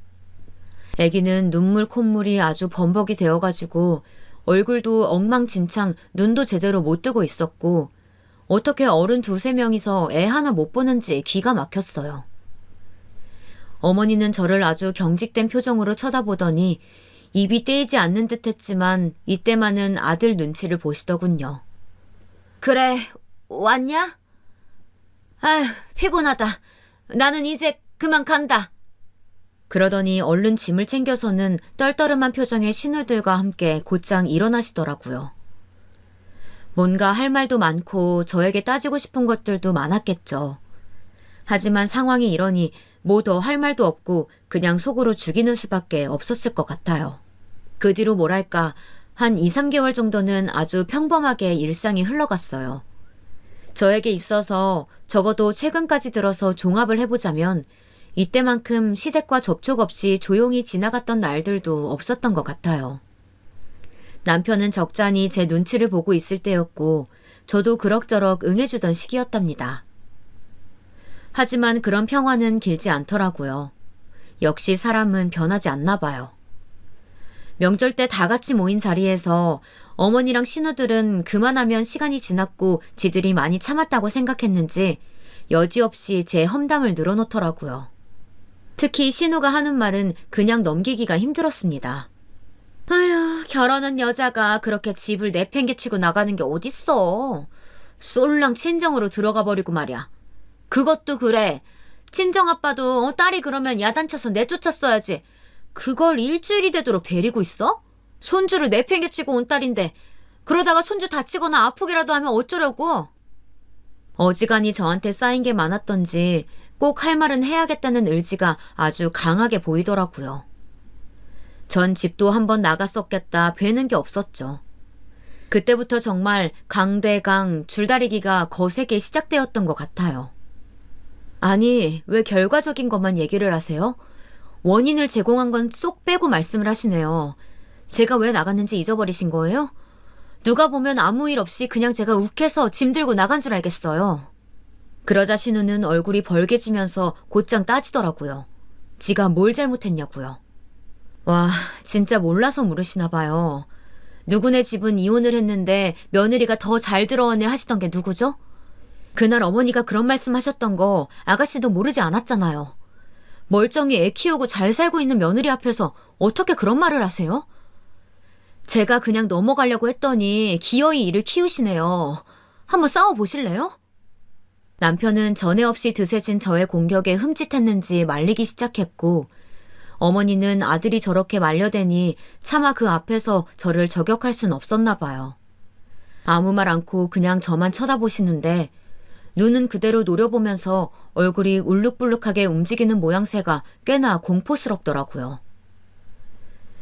아기는 눈물 콧물이 아주 범벅이 되어가지고 얼굴도 엉망진창 눈도 제대로 못 뜨고 있었고 어떻게 어른 두세 명이서 애 하나 못 보는지 기가 막혔어요. 어머니는 저를 아주 경직된 표정으로 쳐다보더니 입이 떼이지 않는 듯 했지만 이때만은 아들 눈치를 보시더군요. 그래, 왔냐? 아휴, 피곤하다. 나는 이제 그만 간다. 그러더니 얼른 짐을 챙겨서는 떨떠름한 표정의 신우들과 함께 곧장 일어나시더라고요. 뭔가 할 말도 많고 저에게 따지고 싶은 것들도 많았겠죠. 하지만 상황이 이러니 뭐 더 할 말도 없고 그냥 속으로 죽이는 수밖에 없었을 것 같아요. 그 뒤로 뭐랄까 한 2, 3개월 정도는 아주 평범하게 일상이 흘러갔어요. 저에게 있어서 적어도 최근까지 들어서 종합을 해보자면 이때만큼 시댁과 접촉 없이 조용히 지나갔던 날들도 없었던 것 같아요. 남편은 적잖이 제 눈치를 보고 있을 때였고 저도 그럭저럭 응해주던 시기였답니다. 하지만 그런 평화는 길지 않더라고요. 역시 사람은 변하지 않나 봐요. 명절 때 다 같이 모인 자리에서 어머니랑 신우들은 그만하면 시간이 지났고 지들이 많이 참았다고 생각했는지 여지없이 제 험담을 늘어놓더라고요. 특히 신우가 하는 말은 그냥 넘기기가 힘들었습니다. 아휴, 결혼한 여자가 그렇게 집을 내팽개치고 나가는 게 어딨어. 쏠랑 친정으로 들어가 버리고 말이야. 그것도 그래. 친정아빠도 딸이 그러면 야단쳐서 내쫓았어야지. 그걸 일주일이 되도록 데리고 있어? 손주를 내팽개치고 온 딸인데 그러다가 손주 다치거나 아프기라도 하면 어쩌려고. 어지간히 저한테 쌓인 게 많았던지 꼭 할 말은 해야겠다는 의지가 아주 강하게 보이더라고요. 전 집도 한번 나갔었겠다 배는 게 없었죠. 그때부터 정말 강대강 줄다리기가 거세게 시작되었던 것 같아요. 아니, 왜 결과적인 것만 얘기를 하세요? 원인을 제공한 건 쏙 빼고 말씀을 하시네요. 제가 왜 나갔는지 잊어버리신 거예요? 누가 보면 아무 일 없이 그냥 제가 욱해서 짐 들고 나간 줄 알겠어요. 그러자 신우는 얼굴이 벌개지면서 곧장 따지더라고요. 지가 뭘 잘못했냐고요. 와, 진짜 몰라서 물으시나 봐요. 누구네 집은 이혼을 했는데 며느리가 더 잘 들어오네 하시던 게 누구죠? 그날 어머니가 그런 말씀 하셨던 거 아가씨도 모르지 않았잖아요. 멀쩡히 애 키우고 잘 살고 있는 며느리 앞에서 어떻게 그런 말을 하세요? 제가 그냥 넘어가려고 했더니 기어이 이를 키우시네요. 한번 싸워보실래요? 남편은 전에 없이 드세진 저의 공격에 흠칫했는지 말리기 시작했고 어머니는 아들이 저렇게 말려대니 차마 그 앞에서 저를 저격할 순 없었나 봐요. 아무 말 않고 그냥 저만 쳐다보시는데 눈은 그대로 노려보면서 얼굴이 울룩불룩하게 움직이는 모양새가 꽤나 공포스럽더라고요.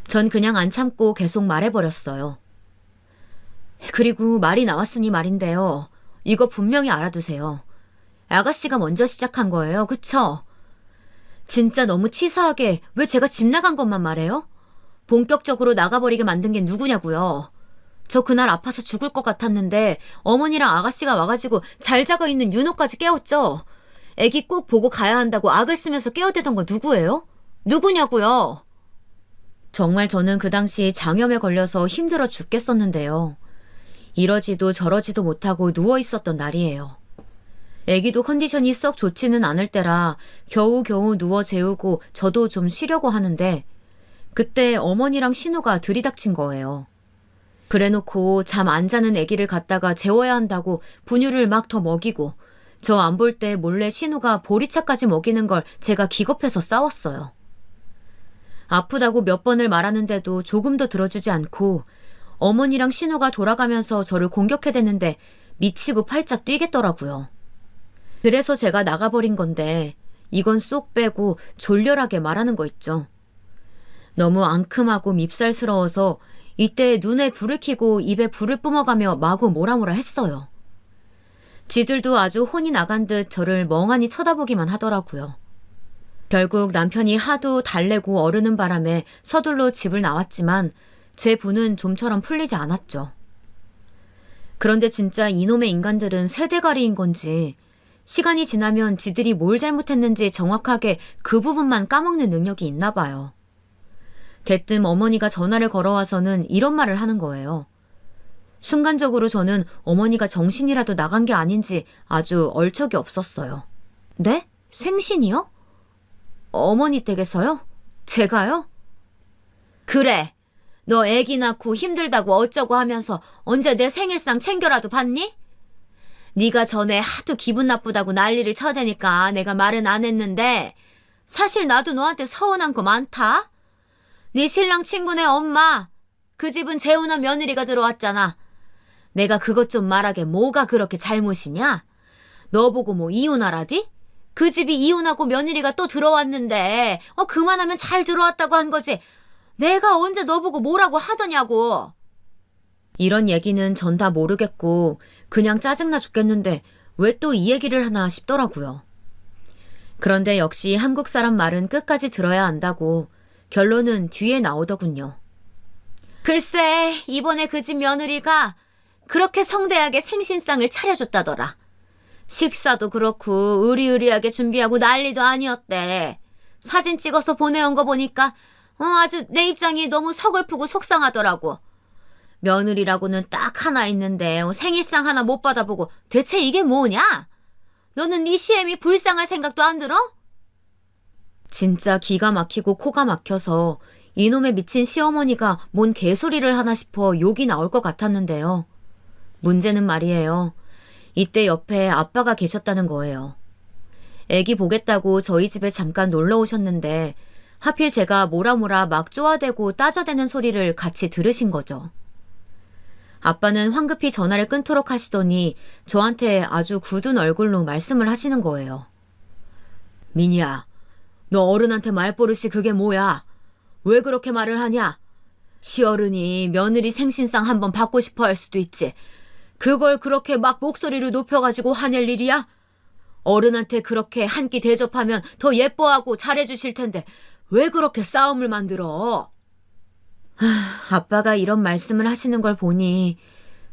전 그냥 안 참고 계속 말해버렸어요. 그리고 말이 나왔으니 말인데요. 이거 분명히 알아두세요. 아가씨가 먼저 시작한 거예요. 그쵸? 진짜 너무 치사하게 왜 제가 집 나간 것만 말해요? 본격적으로 나가버리게 만든 게 누구냐고요. 저 그날 아파서 죽을 것 같았는데 어머니랑 아가씨가 와가지고 잘 자고 있는 윤호까지 깨웠죠. 애기 꼭 보고 가야 한다고 악을 쓰면서 깨어대던 거 누구예요? 누구냐고요. 정말 저는 그 당시 장염에 걸려서 힘들어 죽겠었는데요. 이러지도 저러지도 못하고 누워 있었던 날이에요. 애기도 컨디션이 썩 좋지는 않을 때라 겨우겨우 누워 재우고 저도 좀 쉬려고 하는데 그때 어머니랑 신우가 들이닥친 거예요. 그래놓고 잠 안 자는 애기를 갖다가 재워야 한다고 분유를 막 더 먹이고 저 안 볼 때 몰래 신우가 보리차까지 먹이는 걸 제가 기겁해서 싸웠어요. 아프다고 몇 번을 말하는데도 조금도 들어주지 않고 어머니랑 신우가 돌아가면서 저를 공격해대는데 미치고 팔짝 뛰겠더라고요. 그래서 제가 나가버린 건데 이건 쏙 빼고 졸렬하게 말하는 거 있죠. 너무 앙큼하고 밉살스러워서 이때 눈에 불을 켜고 입에 불을 뿜어가며 마구 뭐라뭐라 했어요. 지들도 아주 혼이 나간 듯 저를 멍하니 쳐다보기만 하더라고요. 결국 남편이 하도 달래고 어르는 바람에 서둘러 집을 나왔지만 제 분은 좀처럼 풀리지 않았죠. 그런데 진짜 이놈의 인간들은 세대가리인 건지 시간이 지나면 지들이 뭘 잘못했는지 정확하게 그 부분만 까먹는 능력이 있나 봐요. 대뜸 어머니가 전화를 걸어와서는 이런 말을 하는 거예요. 순간적으로 저는 어머니가 정신이라도 나간 게 아닌지 아주 얼척이 없었어요. 네? 생신이요? 어머니 댁에서요? 제가요? 그래. 너 애기 낳고 힘들다고 어쩌고 하면서 언제 내 생일상 챙겨라도 받니? 네가 전에 하도 기분 나쁘다고 난리를 쳐대니까 내가 말은 안 했는데 사실 나도 너한테 서운한 거 많다. 네 신랑 친구네 엄마, 그 집은 재혼한 며느리가 들어왔잖아. 내가 그것 좀 말하게 뭐가 그렇게 잘못이냐? 너 보고 뭐 이혼하라디? 그 집이 이혼하고 며느리가 또 들어왔는데 그만하면 잘 들어왔다고 한 거지. 내가 언제 너 보고 뭐라고 하더냐고. 이런 얘기는 전 다 모르겠고 그냥 짜증나 죽겠는데 왜 또 이 얘기를 하나 싶더라고요. 그런데 역시 한국 사람 말은 끝까지 들어야 한다고 결론은 뒤에 나오더군요. 글쎄, 이번에 그 집 며느리가 그렇게 성대하게 생신상을 차려줬다더라. 식사도 그렇고 으리으리하게 준비하고 난리도 아니었대. 사진 찍어서 보내온 거 보니까 아주 내 입장이 너무 서글프고 속상하더라고. 며느리라고는 딱 하나 있는데 생일상 하나 못 받아보고 대체 이게 뭐냐? 너는 네 시엠이 불쌍할 생각도 안 들어? 진짜 기가 막히고 코가 막혀서 이놈의 미친 시어머니가 뭔 개소리를 하나 싶어 욕이 나올 것 같았는데요. 문제는 말이에요. 이때 옆에 아빠가 계셨다는 거예요. 애기 보겠다고 저희 집에 잠깐 놀러 오셨는데 하필 제가 뭐라 막 쪼아대고 따져대는 소리를 같이 들으신 거죠. 아빠는 황급히 전화를 끊도록 하시더니 저한테 아주 굳은 얼굴로 말씀을 하시는 거예요. 민희야, 너 어른한테 말버릇이 그게 뭐야? 왜 그렇게 말을 하냐? 시어른이 며느리 생신상 한번 받고 싶어 할 수도 있지. 그걸 그렇게 막 목소리를 높여가지고 화낼 일이야? 어른한테 그렇게 한 끼 대접하면 더 예뻐하고 잘해주실 텐데 왜 그렇게 싸움을 만들어? 아빠가 이런 말씀을 하시는 걸 보니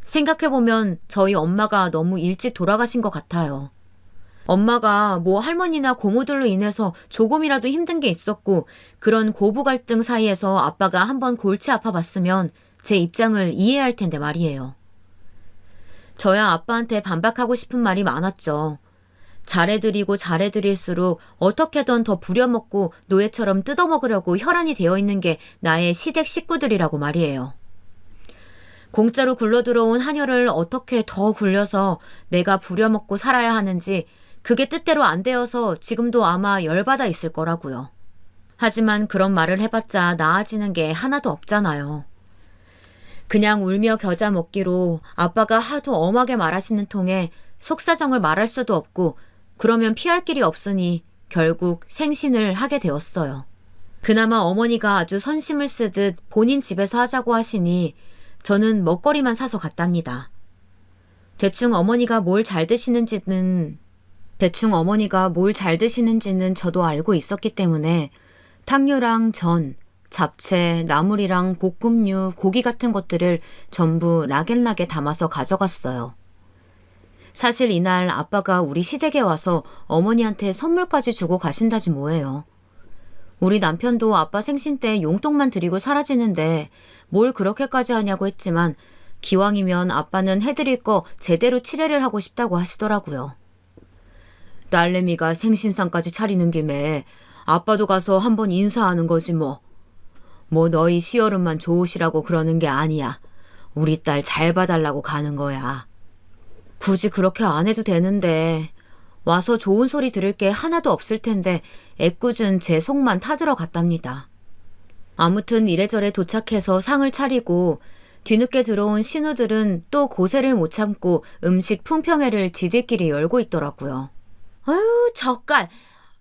생각해보면 저희 엄마가 너무 일찍 돌아가신 것 같아요. 엄마가 뭐 할머니나 고모들로 인해서 조금이라도 힘든 게 있었고 그런 고부 갈등 사이에서 아빠가 한번 골치 아파봤으면 제 입장을 이해할 텐데 말이에요. 저야 아빠한테 반박하고 싶은 말이 많았죠. 잘해드리고 잘해드릴수록 어떻게든 더 부려먹고 노예처럼 뜯어먹으려고 혈안이 되어 있는 게 나의 시댁 식구들이라고 말이에요. 공짜로 굴러들어온 한혈을 어떻게 더 굴려서 내가 부려먹고 살아야 하는지 그게 뜻대로 안 되어서 지금도 아마 열받아 있을 거라고요. 하지만 그런 말을 해봤자 나아지는 게 하나도 없잖아요. 그냥 울며 겨자 먹기로 아빠가 하도 엄하게 말하시는 통에 속사정을 말할 수도 없고 그러면 피할 길이 없으니 결국 생신을 하게 되었어요. 그나마 어머니가 아주 선심을 쓰듯 본인 집에서 하자고 하시니 저는 먹거리만 사서 갔답니다. 대충 어머니가 뭘 잘 드시는지는 저도 알고 있었기 때문에 탕류랑 전, 잡채, 나물이랑 볶음류, 고기 같은 것들을 전부 락앤락에 담아서 가져갔어요. 사실 이날 아빠가 우리 시댁에 와서 어머니한테 선물까지 주고 가신다지 뭐예요. 우리 남편도 아빠 생신 때 용돈만 드리고 사라지는데 뭘 그렇게까지 하냐고 했지만 기왕이면 아빠는 해드릴 거 제대로 치레를 하고 싶다고 하시더라고요. 딸내미가 생신상까지 차리는 김에 아빠도 가서 한번 인사하는 거지 뭐. 뭐 너희 시어른만 좋으시라고 그러는 게 아니야. 우리 딸 잘 봐달라고 가는 거야. 굳이 그렇게 안 해도 되는데 와서 좋은 소리 들을 게 하나도 없을 텐데 애꿎은 제 속만 타들어 갔답니다. 아무튼 이래저래 도착해서 상을 차리고 뒤늦게 들어온 신우들은 또 고세를 못 참고 음식 품평회를 지들끼리 열고 있더라고요. 아유, 젓갈.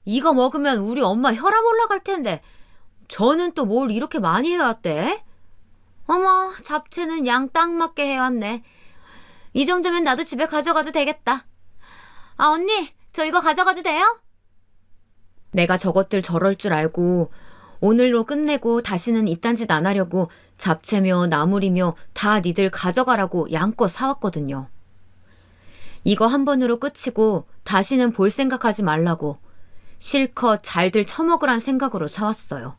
이거 먹으면 우리 엄마 혈압 올라갈 텐데 저는 또 뭘 이렇게 많이 해왔대? 어머, 잡채는 양 딱 맞게 해왔네. 이 정도면 나도 집에 가져가도 되겠다. 아, 언니, 저 이거 가져가도 돼요? 내가 저것들 저럴 줄 알고 오늘로 끝내고 다시는 이딴 짓 안 하려고 잡채며 나물이며 다 니들 가져가라고 양껏 사왔거든요. 이거 한 번으로 끝이고 다시는 볼 생각하지 말라고 실컷 잘들 처먹으란 생각으로 사왔어요.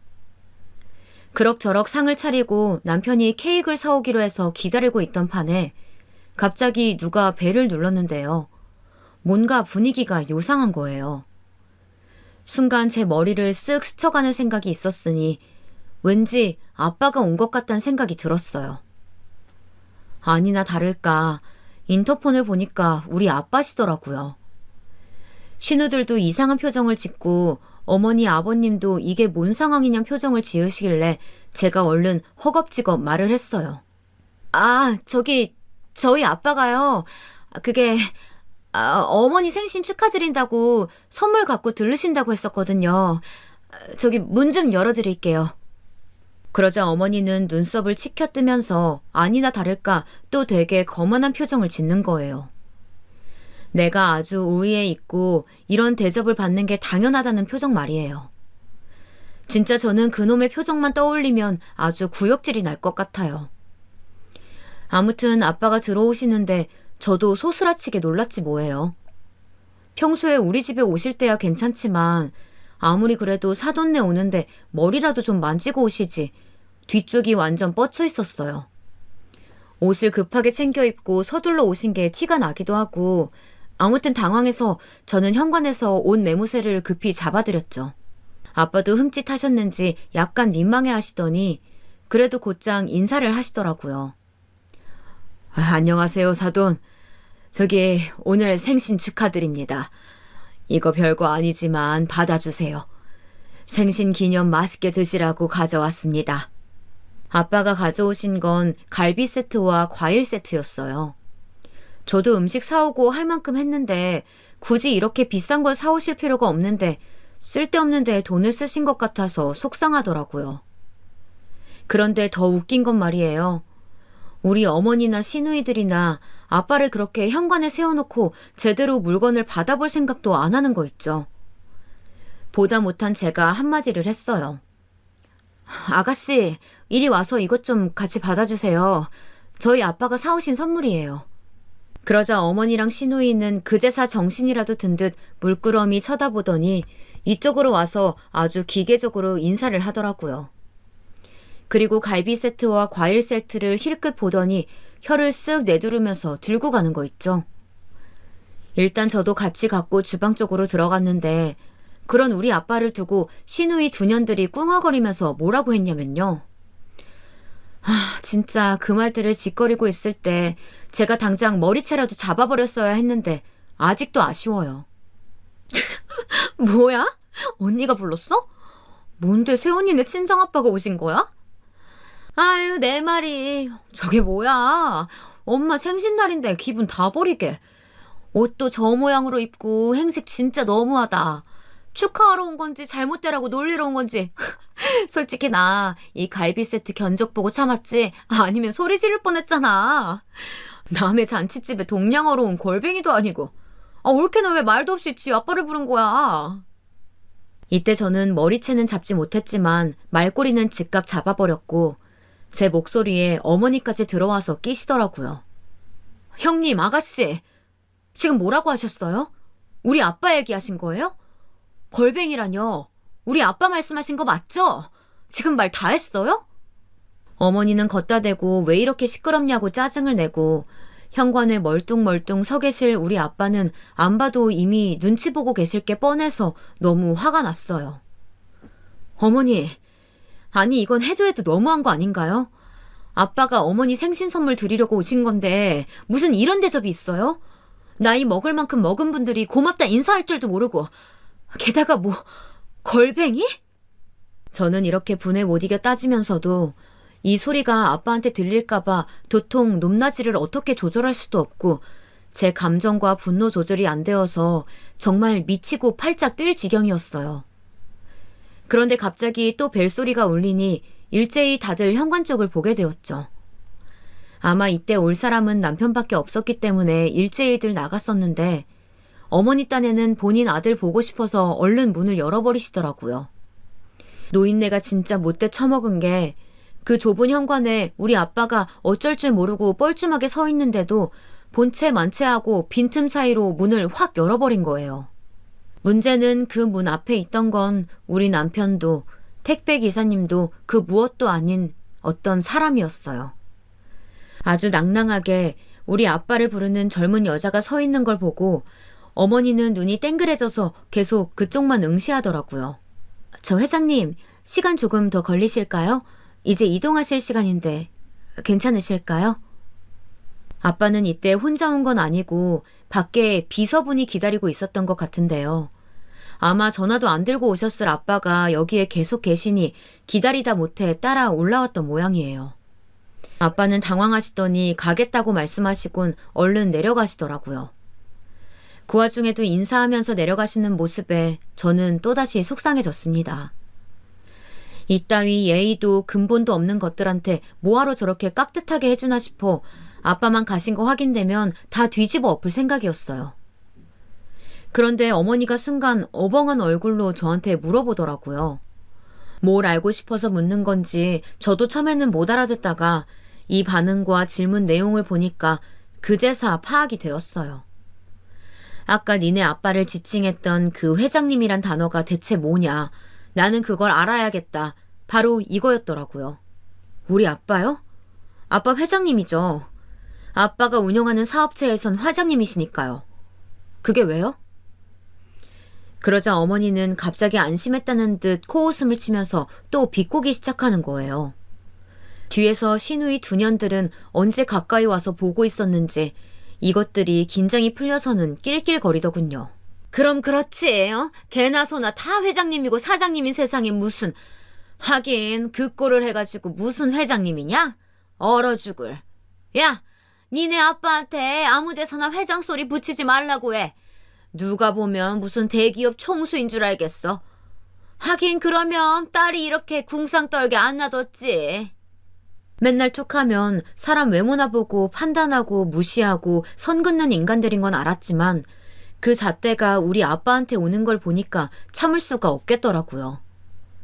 그럭저럭 상을 차리고 남편이 케이크를 사오기로 해서 기다리고 있던 판에 갑자기 누가 벨을 눌렀는데요. 뭔가 분위기가 요상한 거예요. 순간 제 머리를 쓱 스쳐가는 생각이 있었으니 왠지 아빠가 온 것 같다는 생각이 들었어요. 아니나 다를까 인터폰을 보니까 우리 아빠시더라고요. 신우들도 이상한 표정을 짓고 어머니 아버님도 이게 뭔 상황이냐 표정을 지으시길래 제가 얼른 허겁지겁 말을 했어요. 저희 아빠가요. 그게 어머니 생신 축하드린다고 선물 갖고 들르신다고 했었거든요. 문 좀 열어드릴게요. 그러자 어머니는 눈썹을 치켜뜨면서 아니나 다를까 또 되게 거만한 표정을 짓는 거예요. 내가 아주 우위에 있고 이런 대접을 받는 게 당연하다는 표정 말이에요. 진짜 저는 그놈의 표정만 떠올리면 아주 구역질이 날 것 같아요. 아무튼 아빠가 들어오시는데 저도 소스라치게 놀랐지 뭐예요. 평소에 우리 집에 오실 때야 괜찮지만 아무리 그래도 사돈네 오는데 머리라도 좀 만지고 오시지 뒤쪽이 완전 뻗쳐 있었어요. 옷을 급하게 챙겨 입고 서둘러 오신 게 티가 나기도 하고 아무튼 당황해서 저는 현관에서 옷 매무새를 급히 잡아드렸죠. 아빠도 흠칫하셨는지 약간 민망해 하시더니 그래도 곧장 인사를 하시더라고요. 안녕하세요, 사돈. 오늘 생신 축하드립니다. 이거 별거 아니지만 받아주세요. 생신 기념 맛있게 드시라고 가져왔습니다. 아빠가 가져오신 건 갈비 세트와 과일 세트였어요. 저도 음식 사오고 할 만큼 했는데 굳이 이렇게 비싼 걸 사오실 필요가 없는데 쓸데없는 데에 돈을 쓰신 것 같아서 속상하더라고요. 그런데 더 웃긴 건 말이에요. 우리 어머니나 시누이들이나 아빠를 그렇게 현관에 세워놓고 제대로 물건을 받아볼 생각도 안 하는 거 있죠. 보다 못한 제가 한마디를 했어요. 아가씨, 이리 와서 이것 좀 같이 받아주세요. 저희 아빠가 사오신 선물이에요. 그러자 어머니랑 시누이는 그제사 정신이라도 든 듯 물끄러미 쳐다보더니 이쪽으로 와서 아주 기계적으로 인사를 하더라고요. 그리고 갈비 세트와 과일 세트를 힐끗 보더니 혀를 쓱 내두르면서 들고 가는 거 있죠. 일단 저도 같이 갖고 주방 쪽으로 들어갔는데 그런 우리 아빠를 두고 시누이 두 년들이 꿍얼거리면서 뭐라고 했냐면요. 진짜 그 말들을 짓거리고 있을 때 제가 당장 머리채라도 잡아버렸어야 했는데 아직도 아쉬워요. 뭐야? 언니가 불렀어? 뭔데 새언니네 친정아빠가 오신 거야? 아유, 내 말이. 저게 뭐야? 엄마 생신날인데 기분 다 버리게. 옷도 저 모양으로 입고 행색 진짜 너무하다. 축하하러 온 건지 잘못되라고 놀리러 온 건지. 솔직히 나 이 갈비 세트 견적 보고 참았지 아니면 소리 지를 뻔했잖아. 남의 잔치집에 동냥하러 온 골뱅이도 아니고. 올케는 왜 말도 없이 지 아빠를 부른 거야. 이때 저는 머리채는 잡지 못했지만 말꼬리는 즉각 잡아버렸고 제 목소리에 어머니까지 들어와서 끼시더라고요. 형님, 아가씨, 지금 뭐라고 하셨어요? 우리 아빠 얘기하신 거예요? 골뱅이라뇨? 우리 아빠 말씀하신 거 맞죠? 지금 말 다 했어요? 어머니는 걷다 대고 왜 이렇게 시끄럽냐고 짜증을 내고 현관에 멀뚱멀뚱 서 계실 우리 아빠는 안 봐도 이미 눈치 보고 계실 게 뻔해서 너무 화가 났어요. 어머니, 아니 이건 해도 해도 너무한 거 아닌가요? 아빠가 어머니 생신 선물 드리려고 오신 건데 무슨 이런 대접이 있어요? 나이 먹을 만큼 먹은 분들이 고맙다 인사할 줄도 모르고 게다가 걸뱅이? 저는 이렇게 분에 못 이겨 따지면서도 이 소리가 아빠한테 들릴까봐 도통 높낮이를 어떻게 조절할 수도 없고 제 감정과 분노 조절이 안 되어서 정말 미치고 팔짝 뛸 지경이었어요. 그런데 갑자기 또 벨소리가 울리니 일제히 다들 현관 쪽을 보게 되었죠. 아마 이때 올 사람은 남편밖에 없었기 때문에 일제히들 나갔었는데 어머니 딴에는 본인 아들 보고 싶어서 얼른 문을 열어버리시더라고요. 노인네가 진짜 못돼 처먹은 게 그 좁은 현관에 우리 아빠가 어쩔 줄 모르고 뻘쭘하게 서 있는데도 본체 만체하고 빈틈 사이로 문을 확 열어버린 거예요. 문제는 그 문 앞에 있던 건 우리 남편도 택배 기사님도 그 무엇도 아닌 어떤 사람이었어요. 아주 낭낭하게 우리 아빠를 부르는 젊은 여자가 서 있는 걸 보고 어머니는 눈이 땡그레져서 계속 그쪽만 응시하더라고요. 저 회장님, 시간 조금 더 걸리실까요? 이제 이동하실 시간인데 괜찮으실까요? 아빠는 이때 혼자 온 건 아니고 밖에 비서분이 기다리고 있었던 것 같은데요. 아마 전화도 안 들고 오셨을 아빠가 여기에 계속 계시니 기다리다 못해 따라 올라왔던 모양이에요. 아빠는 당황하시더니 가겠다고 말씀하시곤 얼른 내려가시더라고요. 그 와중에도 인사하면서 내려가시는 모습에 저는 또다시 속상해졌습니다. 이따위 예의도 근본도 없는 것들한테 뭐하러 저렇게 깍듯하게 해주나 싶어 아빠만 가신 거 확인되면 다 뒤집어 엎을 생각이었어요. 그런데 어머니가 순간 어벙한 얼굴로 저한테 물어보더라고요. 뭘 알고 싶어서 묻는 건지 저도 처음에는 못 알아듣다가 이 반응과 질문 내용을 보니까 그제서 파악이 되었어요. 아까 니네 아빠를 지칭했던 그 회장님이란 단어가 대체 뭐냐. 나는 그걸 알아야겠다. 바로 이거였더라고요. 우리 아빠요? 아빠 회장님이죠. 아빠가 운영하는 사업체에선 회장님이시니까요. 그게 왜요? 그러자 어머니는 갑자기 안심했다는 듯 코웃음을 치면서 또 비꼬기 시작하는 거예요. 뒤에서 시누이 두 년들은 언제 가까이 와서 보고 있었는지 이것들이 긴장이 풀려서는 낄낄거리더군요. 그럼 그렇지. 개나 소나 다 회장님이고 사장님인 세상에 무슨. 하긴 그 꼴을 해가지고 무슨 회장님이냐? 얼어 죽을. 야, 니네 아빠한테 아무 데서나 회장 소리 붙이지 말라고 해. 누가 보면 무슨 대기업 총수인 줄 알겠어. 하긴 그러면 딸이 이렇게 궁상 떨게 안 놔뒀지. 맨날 툭하면 사람 외모나 보고 판단하고 무시하고 선 긋는 인간들인 건 알았지만 그 잣대가 우리 아빠한테 오는 걸 보니까 참을 수가 없겠더라고요.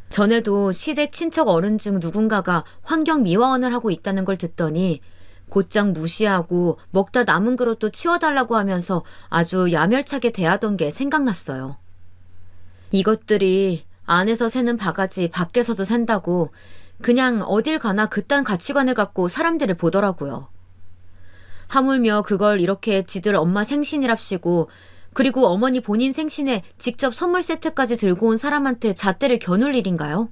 전에도 시댁 친척 어른 중 누군가가 환경미화원을 하고 있다는 걸 듣더니 곧장 무시하고 먹다 남은 그릇도 치워달라고 하면서 아주 야멸차게 대하던 게 생각났어요. 이것들이 안에서 새는 바가지 밖에서도 샌다고 그냥 어딜 가나 그딴 가치관을 갖고 사람들을 보더라고요. 하물며 그걸 이렇게 지들 엄마 생신이랍시고 그리고 어머니 본인 생신에 직접 선물 세트까지 들고 온 사람한테 잣대를 겨눌 일인가요?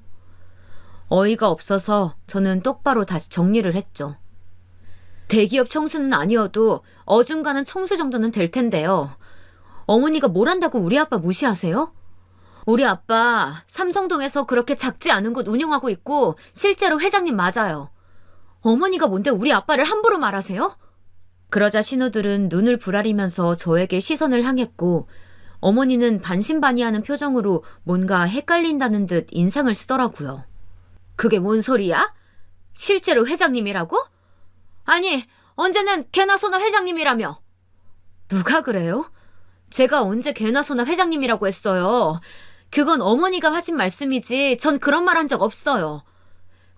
어이가 없어서 저는 똑바로 다시 정리를 했죠. 대기업 총수는 아니어도 어중간한 총수 정도는 될 텐데요. 어머니가 뭘 한다고 우리 아빠 무시하세요? 우리 아빠 삼성동에서 그렇게 작지 않은 곳 운영하고 있고 실제로 회장님 맞아요. 어머니가 뭔데 우리 아빠를 함부로 말하세요? 그러자 신우들은 눈을 부라리면서 저에게 시선을 향했고 어머니는 반신반의하는 표정으로 뭔가 헷갈린다는 듯 인상을 쓰더라고요. 그게 뭔 소리야? 실제로 회장님이라고? 아니, 언제는 개나 소나 회장님이라며. 누가 그래요? 제가 언제 개나 소나 회장님이라고 했어요. 그건 어머니가 하신 말씀이지 전 그런 말 한 적 없어요.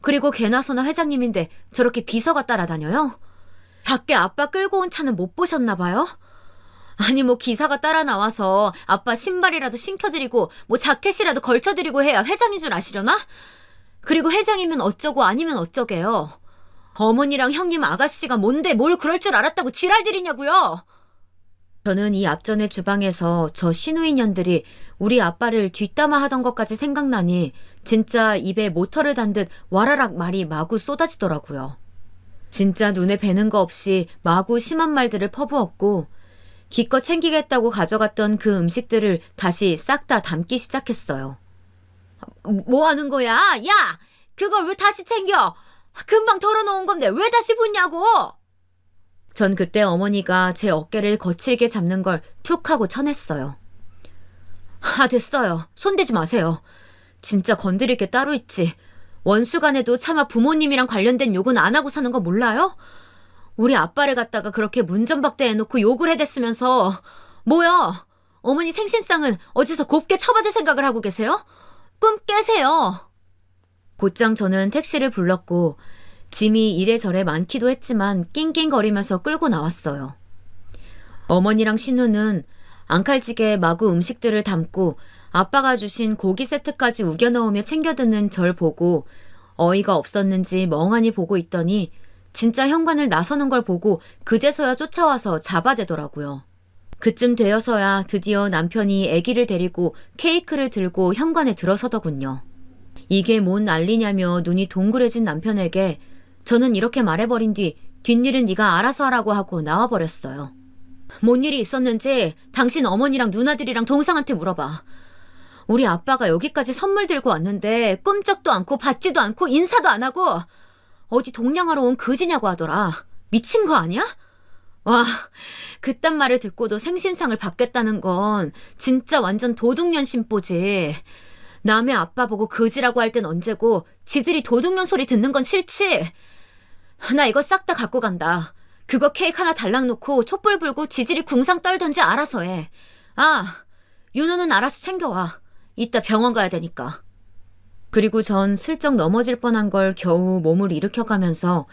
그리고 개나 소나 회장님인데 저렇게 비서가 따라다녀요? 밖에 아빠 끌고 온 차는 못 보셨나 봐요? 아니 뭐 기사가 따라 나와서 아빠 신발이라도 신겨드리고 뭐 자켓이라도 걸쳐드리고 해야 회장인 줄 아시려나? 그리고 회장이면 어쩌고 아니면 어쩌게요. 어머니랑 형님 아가씨가 뭔데 뭘 그럴 줄 알았다고 지랄들이냐고요. 저는 이 앞전에 주방에서 저 시누이년들이 우리 아빠를 뒷담화 하던 것까지 생각나니 진짜 입에 모터를 단 듯 와라락 말이 마구 쏟아지더라고요. 진짜 눈에 뵈는 거 없이 마구 심한 말들을 퍼부었고 기껏 챙기겠다고 가져갔던 그 음식들을 다시 싹 다 담기 시작했어요. 뭐 하는 거야? 야! 그걸 왜 다시 챙겨? 금방 덜어놓은 건데 왜 다시 붓냐고! 전 그때 어머니가 제 어깨를 거칠게 잡는 걸 툭 하고 쳐냈어요. 아, 됐어요. 손대지 마세요. 진짜 건드릴 게 따로 있지. 원수간에도 차마 부모님이랑 관련된 욕은 안 하고 사는 거 몰라요? 우리 아빠를 갖다가 그렇게 문전박대해놓고 욕을 해댔으면서 뭐야? 어머니 생신상은 어디서 곱게 처받을 생각을 하고 계세요? 꿈 깨세요. 곧장 저는 택시를 불렀고 짐이 이래저래 많기도 했지만 낑낑거리면서 끌고 나왔어요. 어머니랑 신우는 앙칼지게 마구 음식들을 담고 아빠가 주신 고기 세트까지 우겨 넣으며 챙겨 드는 절 보고 어이가 없었는지 멍하니 보고 있더니 진짜 현관을 나서는 걸 보고 그제서야 쫓아와서 잡아대더라고요. 그쯤 되어서야 드디어 남편이 아기를 데리고 케이크를 들고 현관에 들어서더군요. 이게 뭔 난리냐며 눈이 동그래진 남편에게 저는 이렇게 말해버린 뒤 뒷일은 네가 알아서 하라고 하고 나와버렸어요. 뭔 일이 있었는지 당신 어머니랑 누나들이랑 동상한테 물어봐. 우리 아빠가 여기까지 선물 들고 왔는데 꼼짝도 않고 받지도 않고 인사도 안 하고 어디 동냥하러 온 그지냐고 하더라. 미친 거 아니야? 와, 그딴 말을 듣고도 생신상을 받겠다는 건 진짜 완전 도둑년 심보지. 남의 아빠 보고 그지라고 할 땐 언제고 지들이 도둑년 소리 듣는 건 싫지? 나 이거 싹 다 갖고 간다. 그거 케이크 하나 달랑 놓고 촛불 불고 지들이 궁상 떨던지 알아서 해. 아, 윤호는 알아서 챙겨와. 이따 병원 가야 되니까. 그리고 전 슬쩍 넘어질 뻔한 걸 겨우 몸을 일으켜가면서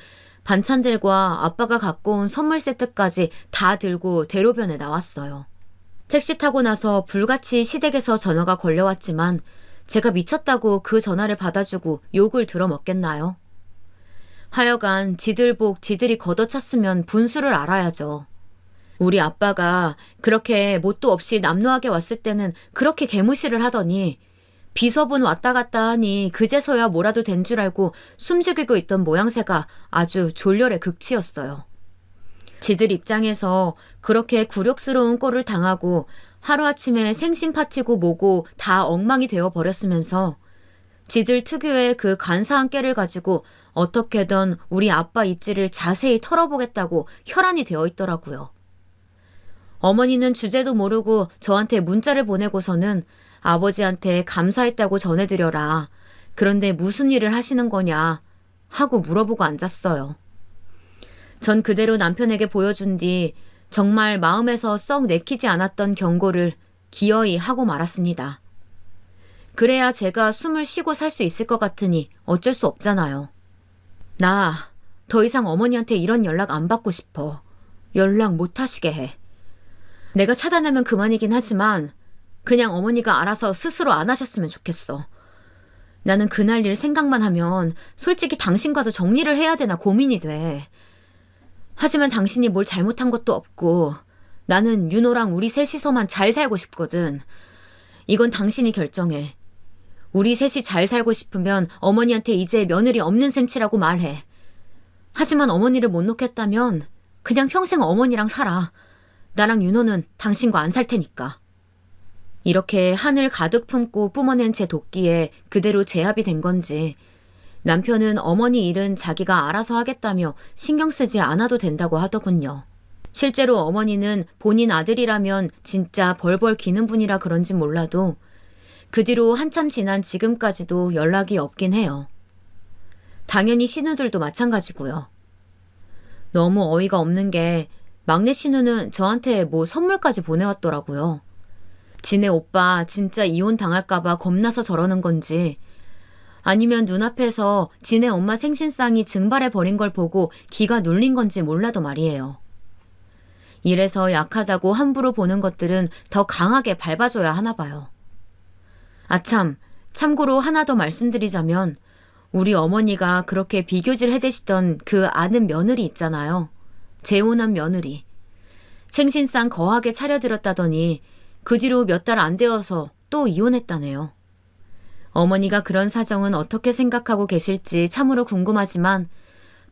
반찬들과 아빠가 갖고 온 선물 세트까지 다 들고 대로변에 나왔어요. 택시 타고 나서 불같이 시댁에서 전화가 걸려왔지만 제가 미쳤다고 그 전화를 받아주고 욕을 들어먹겠나요? 하여간 지들 복 지들이 걷어찼으면 분수를 알아야죠. 우리 아빠가 그렇게 뭣도 없이 남루하게 왔을 때는 그렇게 개무시를 하더니 비서분 왔다 갔다 하니 그제서야 뭐라도 된 줄 알고 숨죽이고 있던 모양새가 아주 졸렬의 극치였어요. 지들 입장에서 그렇게 굴욕스러운 꼴을 당하고 하루아침에 생신 파티고 뭐고 다 엉망이 되어버렸으면서 지들 특유의 그 간사한 깨를 가지고 어떻게든 우리 아빠 입지를 자세히 털어보겠다고 혈안이 되어 있더라고요. 어머니는 주제도 모르고 저한테 문자를 보내고서는 아버지한테 감사했다고 전해드려라. 그런데 무슨 일을 하시는 거냐 하고 물어보고 앉았어요. 전 그대로 남편에게 보여준 뒤 정말 마음에서 썩 내키지 않았던 경고를 기어이 하고 말았습니다. 그래야 제가 숨을 쉬고 살 수 있을 것 같으니 어쩔 수 없잖아요. 나 더 이상 어머니한테 이런 연락 안 받고 싶어. 연락 못 하시게 해. 내가 차단하면 그만이긴 하지만 그냥 어머니가 알아서 스스로 안 하셨으면 좋겠어. 나는 그날 일 생각만 하면 솔직히 당신과도 정리를 해야 되나 고민이 돼. 하지만 당신이 뭘 잘못한 것도 없고 나는 윤호랑 우리 셋이서만 잘 살고 싶거든. 이건 당신이 결정해. 우리 셋이 잘 살고 싶으면 어머니한테 이제 며느리 없는 셈치라고 말해. 하지만 어머니를 못 놓겠다면 그냥 평생 어머니랑 살아. 나랑 윤호는 당신과 안 살 테니까. 이렇게 한을 가득 품고 뿜어낸 제 도끼에 그대로 제압이 된 건지 남편은 어머니 일은 자기가 알아서 하겠다며 신경 쓰지 않아도 된다고 하더군요. 실제로 어머니는 본인 아들이라면 진짜 벌벌 기는 분이라 그런지 몰라도 그 뒤로 한참 지난 지금까지도 연락이 없긴 해요. 당연히 신우들도 마찬가지고요. 너무 어이가 없는 게 막내 신우는 저한테 뭐 선물까지 보내왔더라고요. 지네 오빠 진짜 이혼 당할까봐 겁나서 저러는 건지 아니면 눈앞에서 지네 엄마 생신상이 증발해버린 걸 보고 기가 눌린 건지 몰라도 말이에요. 이래서 약하다고 함부로 보는 것들은 더 강하게 밟아줘야 하나 봐요. 아참, 참고로 하나 더 말씀드리자면 우리 어머니가 그렇게 비교질 해대시던 그 아는 며느리 있잖아요. 재혼한 며느리. 생신상 거하게 차려드렸다더니 그 뒤로 몇 달 안 되어서 또 이혼했다네요. 어머니가 그런 사정은 어떻게 생각하고 계실지 참으로 궁금하지만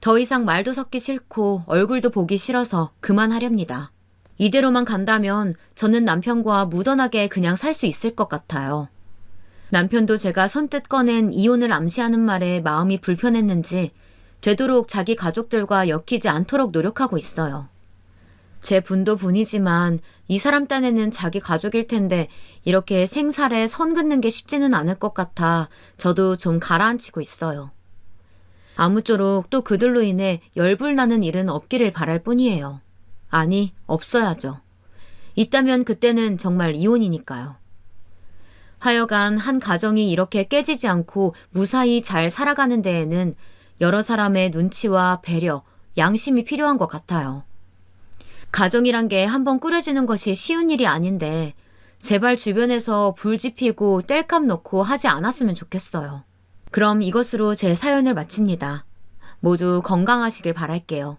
더 이상 말도 섞기 싫고 얼굴도 보기 싫어서 그만하렵니다. 이대로만 간다면 저는 남편과 무던하게 그냥 살 수 있을 것 같아요. 남편도 제가 선뜻 꺼낸 이혼을 암시하는 말에 마음이 불편했는지 되도록 자기 가족들과 엮이지 않도록 노력하고 있어요. 제 분도 분이지만 이 사람 딴에는 자기 가족일 텐데 이렇게 생살에 선 긋는 게 쉽지는 않을 것 같아 저도 좀 가라앉히고 있어요. 아무쪼록 또 그들로 인해 열불나는 일은 없기를 바랄 뿐이에요. 아니, 없어야죠. 있다면 그때는 정말 이혼이니까요. 하여간 한 가정이 이렇게 깨지지 않고 무사히 잘 살아가는 데에는 여러 사람의 눈치와 배려, 양심이 필요한 것 같아요. 가정이란 게 한번 꾸려지는 것이 쉬운 일이 아닌데 제발 주변에서 불 지피고 땔감 놓고 하지 않았으면 좋겠어요. 그럼 이것으로 제 사연을 마칩니다. 모두 건강하시길 바랄게요.